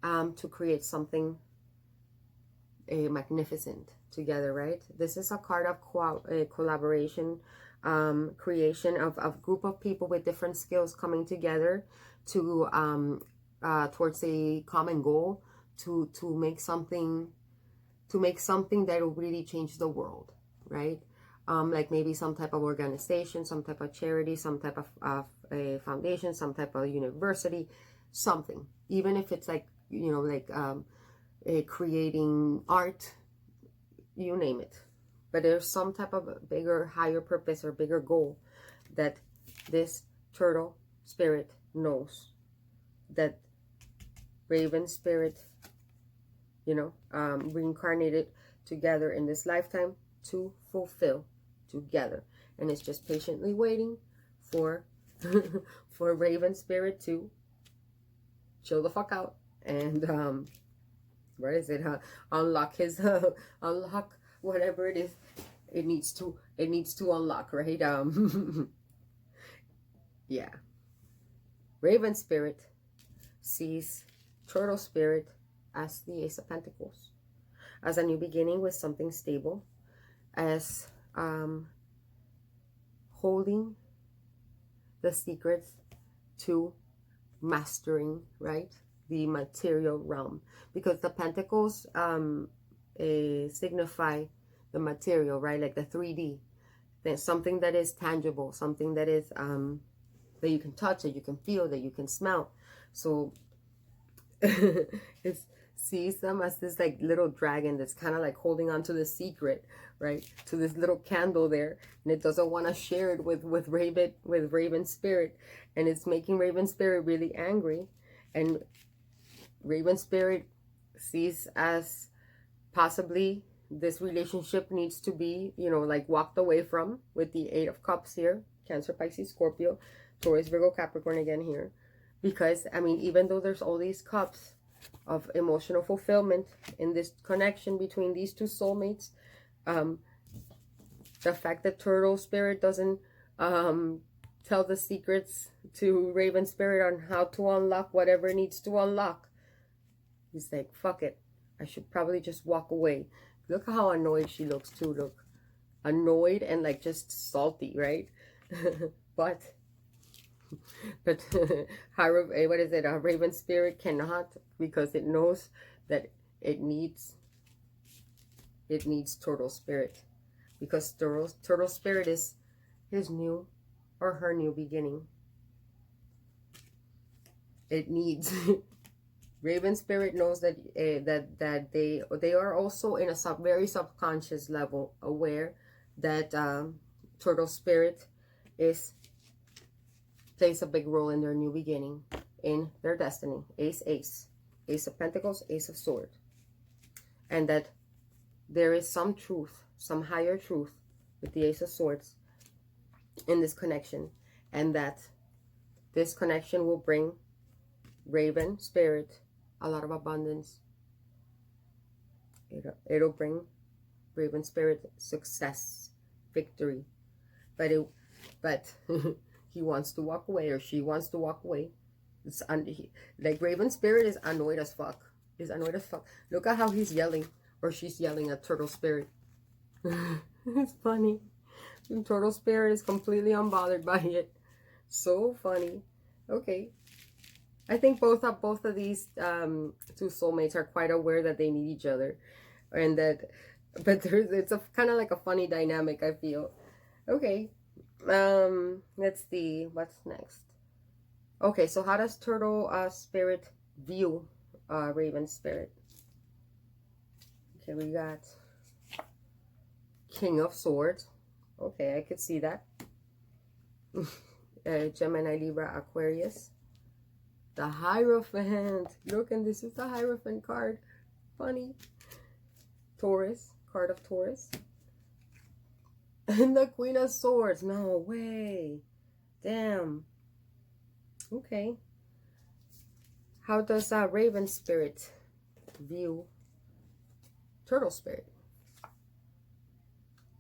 to create something magnificent together, right? This is a card of collaboration, creation of a group of people with different skills coming together to towards a common goal to make something that will really change the world, right? Like maybe some type of organization, some type of charity, some type of a foundation, some type of university, something. Even if it's like, you know, like creating art, you name it. But there's some type of bigger, higher purpose or bigger goal that this turtle spirit knows that Raven spirit, you know, reincarnated together in this lifetime to fulfill together. And it's just patiently waiting for for Raven spirit to chill the fuck out and what is it, unlock his unlock whatever it is it needs to unlock, right? Yeah, Raven spirit sees turtle spirit as the Ace of Pentacles, as a new beginning with something stable, as holding the secrets to mastering, right, the material realm, because the pentacles signify the material, right, like the 3D. There's something that is tangible, something that is that you can touch, that you can feel, that you can smell. So it sees them as this like little dragon that's kind of like holding on to the secret, right, to this little candle there, and it doesn't want to share it with Raven Spirit, and it's making Raven Spirit really angry. And Raven Spirit sees as possibly this relationship needs to be, you know, like walked away from, with the 8 of Cups here, Cancer, Pisces, Scorpio, Taurus, Virgo, Capricorn again here. Because, I mean, even though there's all these cups of emotional fulfillment in this connection between these two soulmates, the fact that Turtle Spirit doesn't tell the secrets to Raven Spirit on how to unlock whatever it needs to unlock, he's like, fuck it, I should probably just walk away. Look how annoyed she looks too. Look, annoyed and like just salty, right? but what is it? A Raven Spirit cannot, because it knows that it needs Turtle Spirit, because Turtle Spirit is his new or her new beginning. It needs Raven Spirit knows that that they are also in a very subconscious level aware that Turtle Spirit plays a big role in their new beginning, in their destiny. Ace of Pentacles, Ace of Swords, and that there is some truth, some higher truth with the Ace of Swords in this connection, and that this connection will bring Raven Spirit a lot of abundance. It'll bring Raven Spirit success, victory, but he wants to walk away, or she wants to walk away. Like Raven Spirit is annoyed as fuck. Look at how he's yelling, or she's yelling at Turtle Spirit. It's funny. And Turtle Spirit is completely unbothered by it. So funny. Okay. I think both of these two soulmates are quite aware that they need each other, and that, but it's a kind of like a funny dynamic, I feel. Okay, let's see what's next. Okay, so how does Turtle Spirit view Raven Spirit? Okay, we got King of Swords. Okay, I could see that. Gemini, Libra, Aquarius. The Hierophant. Look, and this is the Hierophant card. Funny. Taurus. Card of Taurus. And the Queen of Swords. No way. Damn. Okay. How does Raven Spirit view Turtle Spirit?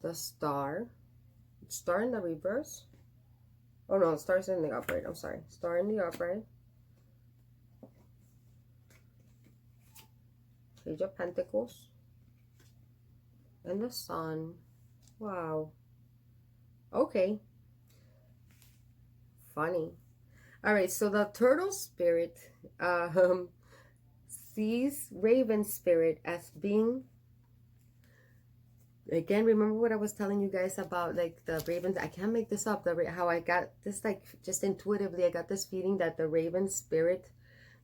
The Star. Star in the reverse? Oh no, Star's in the upright. I'm sorry. Star in the upright. Page of Pentacles, and the Sun. Wow. Okay. Funny. All right, so the Turtle Spirit sees Raven Spirit as being, again, remember what I was telling you guys about, like, the Ravens. I can't make this up. How I got this, like, just intuitively, I got this feeling that the Raven Spirit,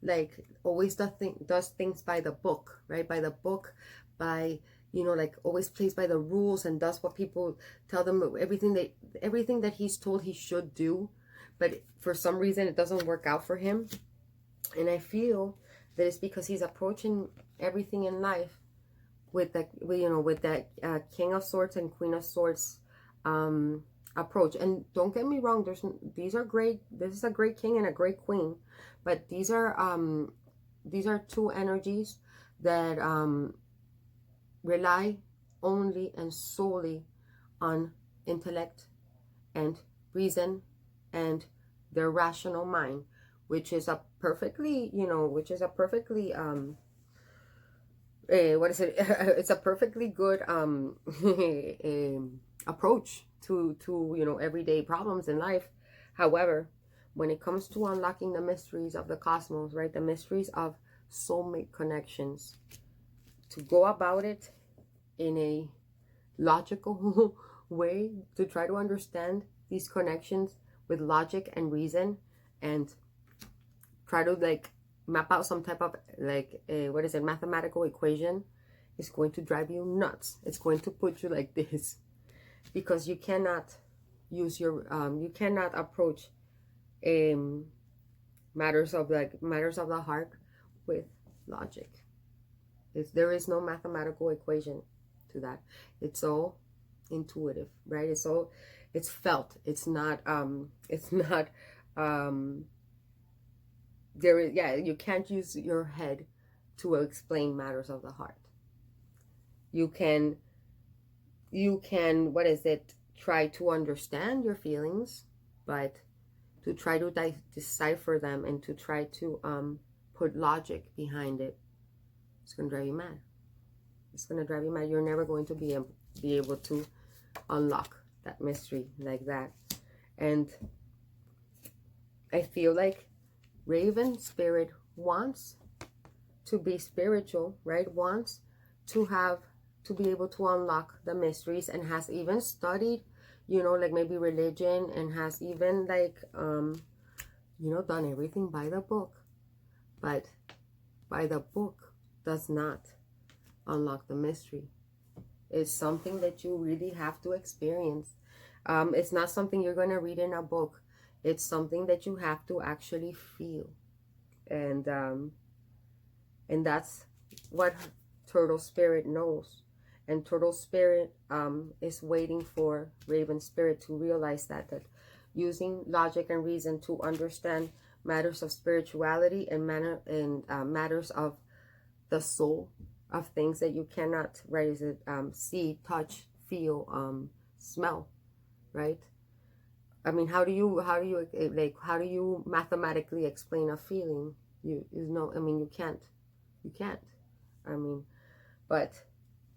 like, always does things by the book, right? By the book, by, you know, like, always plays by the rules and does what people tell them, everything that he's told he should do. But for some reason, it doesn't work out for him. And I feel that it's because he's approaching everything in life with that, you know, with that King of Swords and Queen of Swords approach. And don't get me wrong, these are great. This is a great king and a great queen, but these are two energies that rely only and solely on intellect and reason and their rational mind, which is a perfectly, you know, what is it? It's a perfectly good approach to you know, everyday problems in life. However, when it comes to unlocking the mysteries of the cosmos, right, the mysteries of soulmate connections, to go about it in a logical way, to try to understand these connections with logic and reason, and try to like map out some type of like a, what is it, mathematical equation, is going to drive you nuts. It's going to put you like this, because you cannot use your you cannot approach matters of the heart with logic. There is no mathematical equation to that. It's all intuitive, right? It's felt. It's not there is, yeah, you can't use your head to explain matters of the heart. You can what is it, try to understand your feelings, but to try to decipher them and to try to put logic behind it, it's going to drive you mad. It's going to drive you mad. You're never going to be able to unlock that mystery like that. And I feel like Raven Spirit wants to be spiritual, right? Wants to be able to unlock the mysteries, and has even studied, you know, like maybe religion, and has even like you know, done everything by the book. But by the book does not unlock the mystery. It's something that you really have to experience. It's not something you're going to read in a book. It's something that you have to actually feel. And that's what Turtle Spirit knows. And Turtle Spirit is waiting for Raven Spirit to realize that using logic and reason to understand matters of spirituality and matters of the soul, of things that you cannot, right, is it see, touch, feel, smell, right? I mean, how do you mathematically explain a feeling? You know, I mean, you can't. I mean, but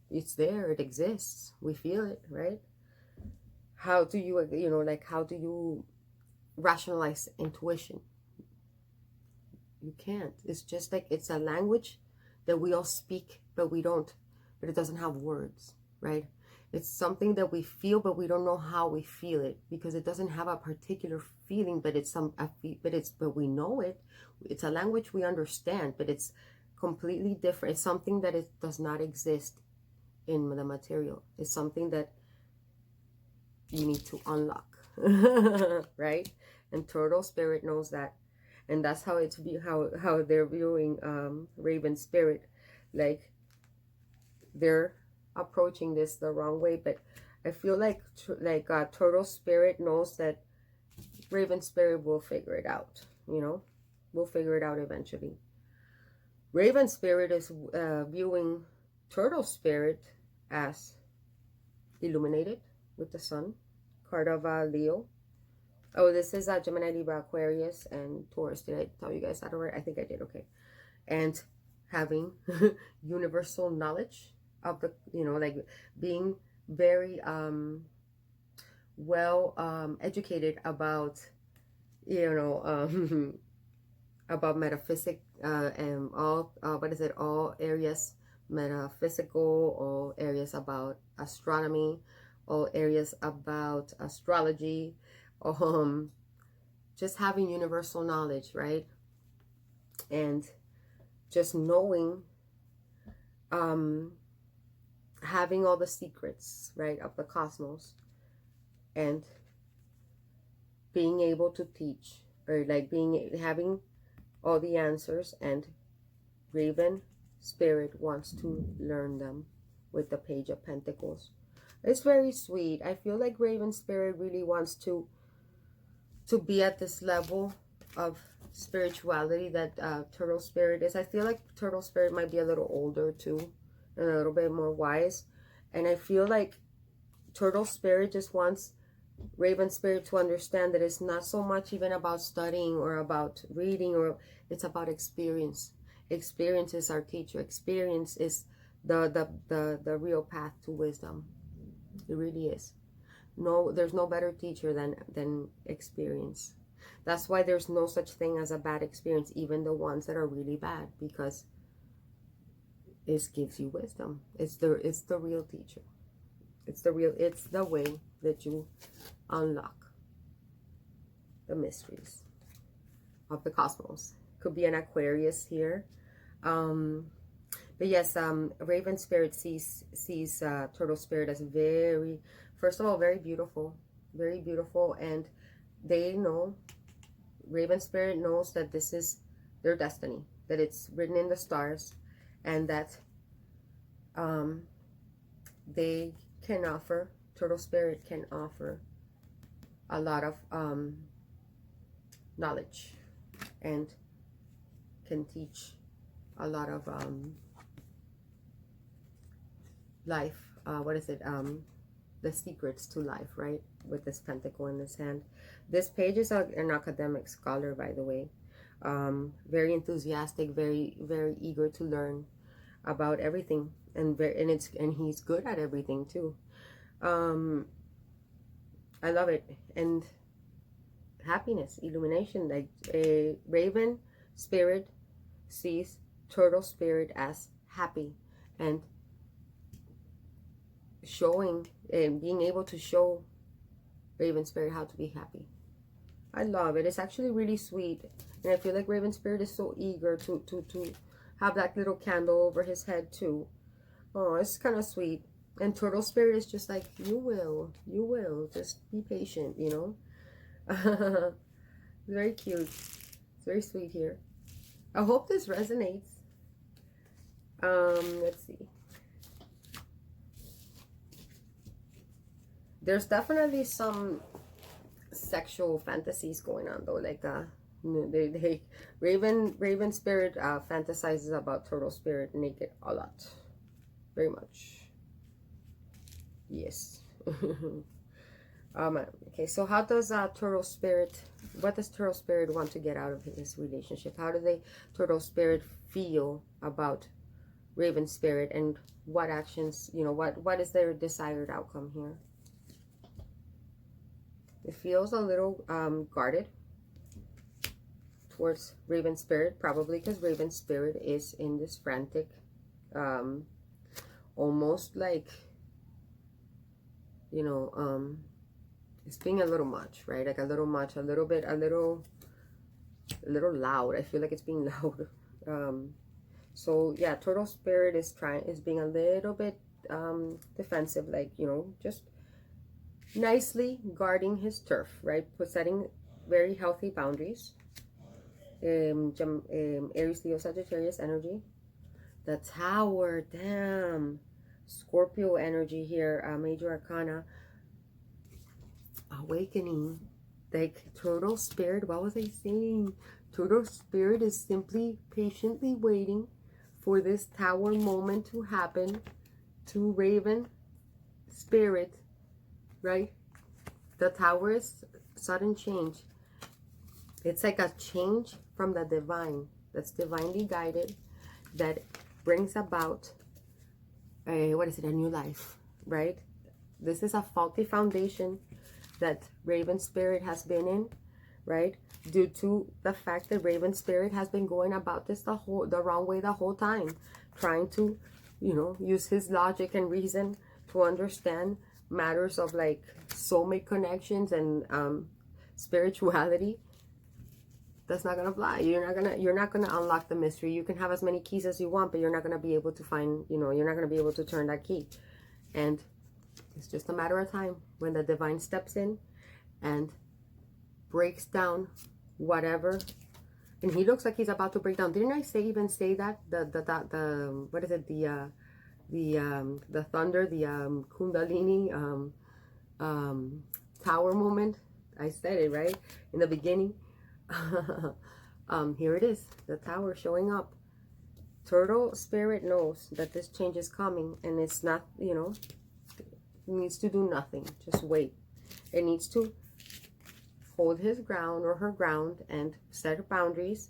it's there, it exists, we feel it, right? How do you, you know, like, how do you rationalize intuition? You can't. It's just like, it's a language that we all speak, but it doesn't have words, right? It's something that we feel, but we don't know how we feel it, because it doesn't have a particular feeling, but but we know it. It's a language we understand, but it's completely different. It's something that does not exist in the material. It's something that you need to unlock, right? And Turtle Spirit knows that, and that's how how they're viewing Raven Spirit. Like, they're approaching this the wrong way, but I feel like Turtle Spirit knows that Raven Spirit will figure it out. You know, we'll figure it out eventually. Raven Spirit is viewing Turtle Spirit as illuminated with the sun, card of Leo. Oh, this is Gemini, Libra, Aquarius, and Taurus. Did I tell you guys that already? I think I did. Okay. And having universal knowledge of the, you know, like being very well educated about, you know, about metaphysics and all all areas metaphysical, all areas about astronomy, all areas about astrology, just having universal knowledge, right? And just knowing, having all the secrets, right, of the cosmos, and being able to teach, or like having all the answers. And Raven Spirit wants to learn them with the Page of Pentacles. It's very sweet. I feel like Raven Spirit really wants to be at this level of spirituality that Turtle Spirit is. I feel like Turtle Spirit might be a little older too, and a little bit more wise. And I feel like Turtle Spirit just wants Raven Spirit to understand that it's not so much even about studying or about reading, or it's about experience. Experience is our teacher. Experience is the real path to wisdom. It really is. No, there's no better teacher than experience. That's why there's no such thing as a bad experience, even the ones that are really bad, because it gives you wisdom. It's the real teacher. It's the way that you unlock the mysteries of the cosmos. Could be an Aquarius here. But yes, Raven Spirit sees Turtle Spirit as very, first of all, very beautiful, and they know, Raven Spirit knows that this is their destiny, that it's written in the stars, and that they can offer, Turtle Spirit can offer a lot of knowledge, and can teach a lot of life, what is it, the secrets to life, right? With this pentacle in his hand. This page is an academic scholar, by the way. Very enthusiastic, very eager to learn about everything, and he's good at everything too. I love it. And happiness, illumination, like a Raven Spirit sees Turtle Spirit as happy, and showing and being able to show Raven Spirit how to be happy. I love it. It's actually really sweet, and I feel like Raven Spirit is so eager to have that little candle over his head too. Oh, it's kind of sweet. And Turtle Spirit is just like, you will just be patient, you know. Very cute. It's very sweet here. I hope this resonates. Let's see. There's definitely some sexual fantasies going on though, like Raven Spirit fantasizes about Turtle Spirit naked a lot, very much. Yes. Okay, so how does Turtle Spirit, what does Turtle Spirit want to get out of this relationship? How do Turtle Spirit feel about Raven Spirit, and what actions, you know, what is their desired outcome here? It feels a little guarded towards Raven Spirit, probably because Raven Spirit is in this frantic, almost like, you know, it's being a little much, right? Like a little much, a little loud. I feel like it's being loud. So yeah, Turtle Spirit is being a little bit defensive, like, you know, just nicely guarding his turf, right? Setting very healthy boundaries. Aries, Leo, Sagittarius energy. The Tower, damn. Scorpio energy here, Major Arcana. Awakening. Like Turtle Spirit, what was I saying? Turtle Spirit is simply patiently waiting for this Tower moment to happen to Raven Spirit, right? The Tower is sudden change. It's like a change from the divine, that's divinely guided, that brings about a, what is it, a new life, right? This is a faulty foundation that Raven Spirit has been in, right? Due to the fact that Raven Spirit has been going about this the wrong way the whole time, trying to, you know, use his logic and reason to understand matters of like soulmate connections and spirituality. That's not gonna fly. You're not gonna unlock the mystery. You can have as many keys as you want, but you're not gonna be able to find, you know, you're not gonna be able to turn that key. And it's just a matter of time when the divine steps in and breaks down whatever. And he looks like he's about to break down. Didn't I even say that the what is it, the thunder, the Kundalini tower moment? I said it right in the beginning. Here it is, the Tower showing up. Turtle Spirit knows that this change is coming, and it's not, you know, it needs to do nothing, just wait. It needs to hold his ground or her ground and set boundaries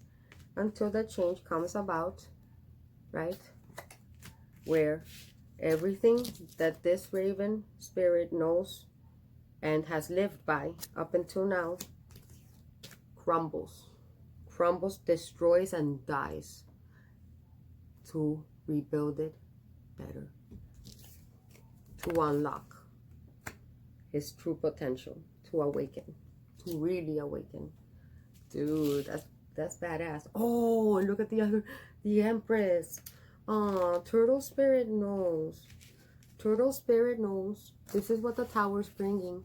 until the change comes about, right? Where everything that this Raven Spirit knows and has lived by up until now crumbles. Crumbles, destroys, and dies to rebuild it better, to unlock his true potential, to awaken, to really awaken. Dude, that's badass. Oh, and look at the Empress. Oh, Turtle Spirit knows. Turtle Spirit knows. This is what the Tower's bringing.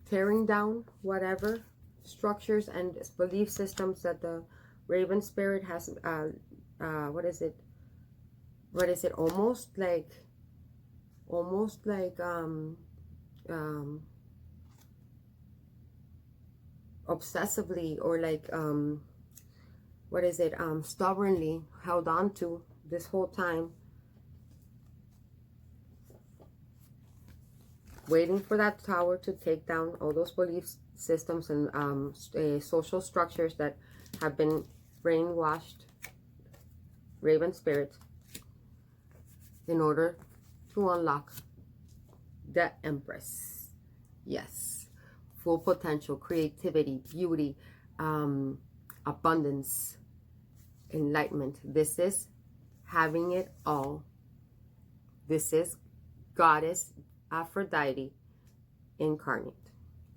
Tearing down whatever structures and belief systems that the Raven Spirit has, what is it? Almost like, obsessively, or like, stubbornly held on to this whole time. Waiting for that Tower to take down all those belief systems and social structures that have been brainwashed Raven Spirit in order to unlock the Empress. Yes. Full potential, creativity, beauty, abundance, enlightenment. This is having it all. This is Goddess Aphrodite incarnate,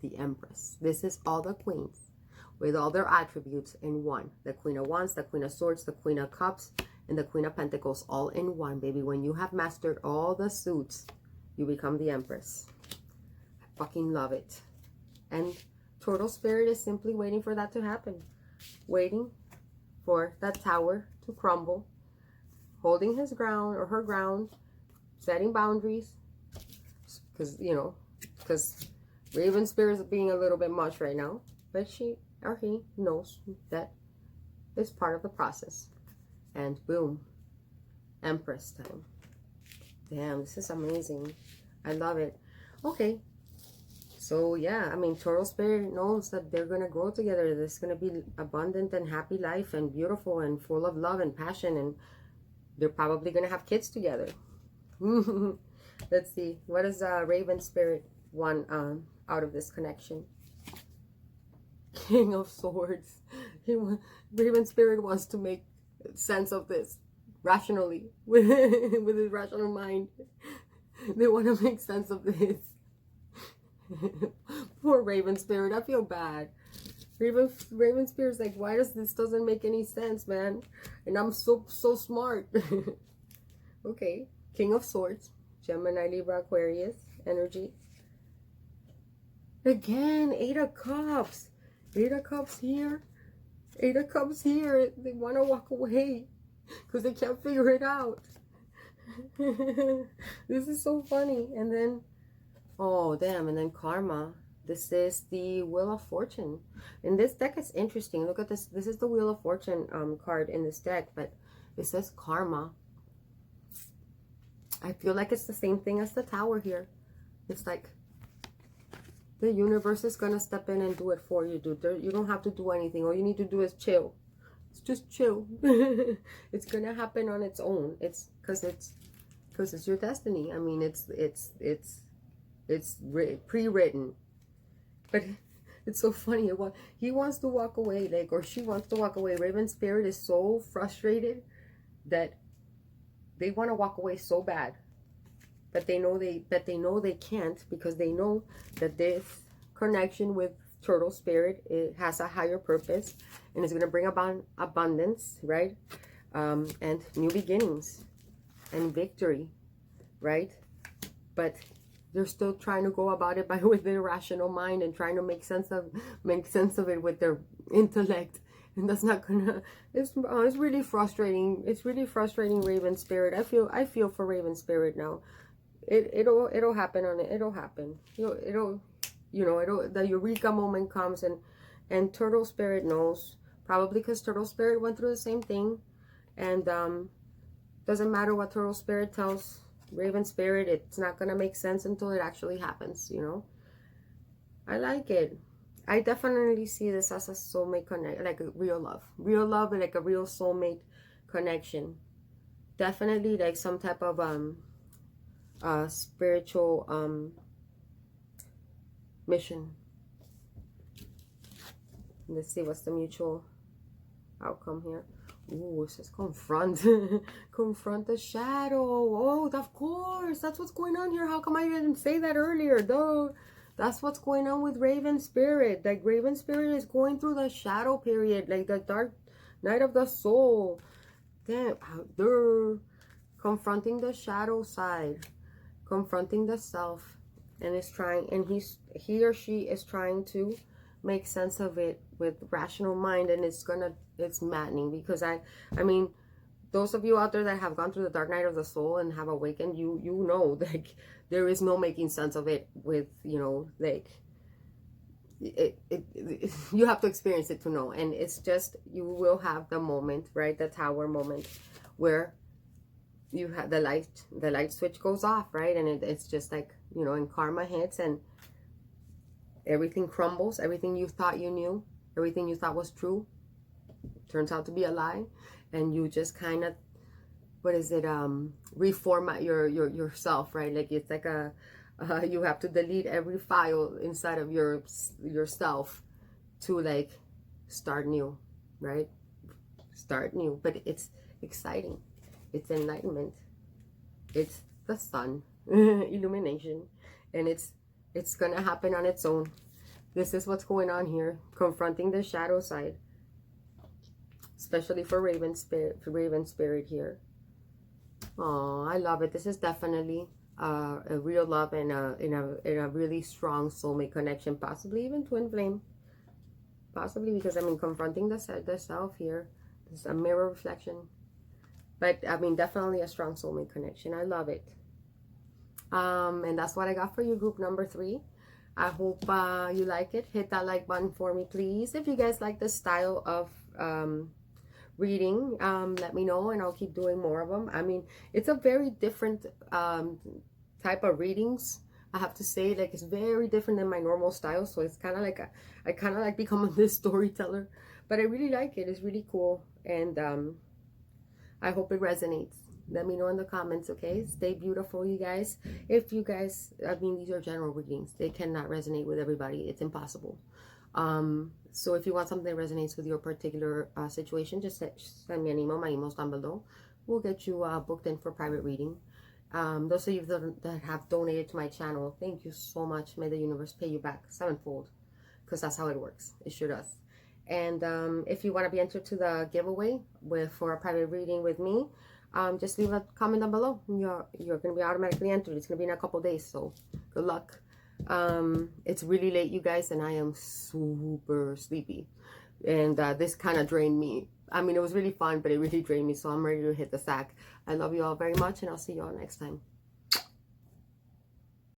the Empress. This is all the queens with all their attributes in one. The Queen of Wands, the Queen of Swords, the Queen of Cups, and the Queen of Pentacles, all in one, baby. When you have mastered all the suits, you become the Empress. I fucking love it. And Turtle Spirit is simply waiting for that to happen. Waiting for that Tower to crumble. Holding his ground or her ground. Setting boundaries. Because, you know, because Raven Spirit is being a little bit much right now. But she or he knows that it's part of the process. And boom. Empress time. Damn, this is amazing. I love it. Okay. So, yeah, I mean, Turtle Spirit knows that they're going to grow together. There's going to be abundant and happy life and beautiful and full of love and passion. And they're probably going to have kids together. Let's see. What does Raven Spirit want out of this connection? King of Swords. Raven Spirit wants to make sense of this rationally with his rational mind. They want to make sense of this. Poor Raven Spirit. I feel bad. Raven Spirit's like, why doesn't make any sense, man? And I'm so smart. Okay. King of Swords. Gemini, Libra, Aquarius energy. Again, Eight of Cups. Eight of Cups here. Eight of Cups here. They want to walk away because they can't figure it out. This is so funny. And then, oh, damn. And then Karma. This is the Wheel of Fortune. And this deck is interesting. Look at this. This is the Wheel of Fortune card in this deck. But it says Karma. I feel like it's the same thing as the Tower here. It's like the universe is going to step in and do it for you, dude. You don't have to do anything. All you need to do is chill. It's just chill. It's going to happen on its own. It's because it's your destiny. I mean, it's pre-written. But it's so funny. He wants to walk away, like, or she wants to walk away. Raven Spirit is so frustrated that they want to walk away so bad, but they know they can't, because they know that this connection with Turtle Spirit, it has a higher purpose, and it's going to bring about abundance, right? And new beginnings and victory, right? But they're still trying to go about it with their rational mind and trying to make sense of it with their intellect. And that's not gonna. It's really frustrating. It's really frustrating, Raven Spirit. I feel for Raven Spirit now. It'll happen on it. It'll happen. The eureka moment comes, and Turtle Spirit knows, probably because Turtle Spirit went through the same thing, and doesn't matter what Turtle Spirit tells Raven Spirit, it's not gonna make sense until it actually happens. You know. I like it. I definitely see this as a soulmate connection, like a real love, like a real soulmate connection. Definitely like some type of spiritual mission. Let's see what's the mutual outcome here. Ooh, it says confront. Confront the shadow. Oh, of course. That's what's going on here. How come I didn't say that earlier? Duh. That's what's going on with Raven Spirit. Like, Raven Spirit is going through the shadow period. Like, the dark night of the soul. Damn. They're confronting the shadow side. Confronting the self. And is trying, and he or she is trying to make sense of it with rational mind, and it's maddening, because I mean, those of you out there that have gone through the dark night of the soul and have awakened, you know, like, there is no making sense of it with, you know, like, you have to experience it to know. And it's just, you will have the moment, right, the tower moment, where you have the light switch goes off, right? And it's just like, you know, and karma hits, and everything crumbles. Everything you thought you knew, everything you thought was true, turns out to be a lie. And you just kind of, what is it, reformat yourself, right? Like, it's like a you have to delete every file inside of yourself to, like, start new, right? Start new. But it's exciting. It's enlightenment. It's the sun. Illumination. And it's gonna happen on its own. This is what's going on here. Confronting the shadow side. Especially for Raven Spirit here. Oh, I love it. This is definitely a real love, and a really strong soulmate connection. Possibly even twin flame. Possibly, because I mean, confronting the self here. This is a mirror reflection. But I mean, definitely a strong soulmate connection. I love it. And that's what I got for you, group number 3. I hope you like it. Hit that like button for me, please. If you guys like this style of reading, let me know, and I'll keep doing more of them. I mean, it's a very different type of readings, I have to say. Like, it's very different than my normal style, so it's kind of like I kind of like becoming this storyteller, but I really like it. It's really cool, and I hope it resonates. Let me know in the comments, okay? Stay beautiful, you guys. If you guys, I mean, these are general readings. They cannot resonate with everybody. It's impossible. So if you want something that resonates with your particular situation, just send me an email. My email's down below. We'll get you booked in for private reading. Those of you that have donated to my channel, thank you so much. May the universe pay you back 7-fold, because that's how it works. It sure does. And if you want to be entered to the giveaway for a private reading with me, just leave a comment down below. You're going to be automatically entered. It's going to be in a couple days, so good luck. It's really late, you guys, and I am super sleepy. And this kind of drained me. I mean, it was really fun, but it really drained me, so I'm ready to hit the sack. I love you all very much, and I'll see you all next time.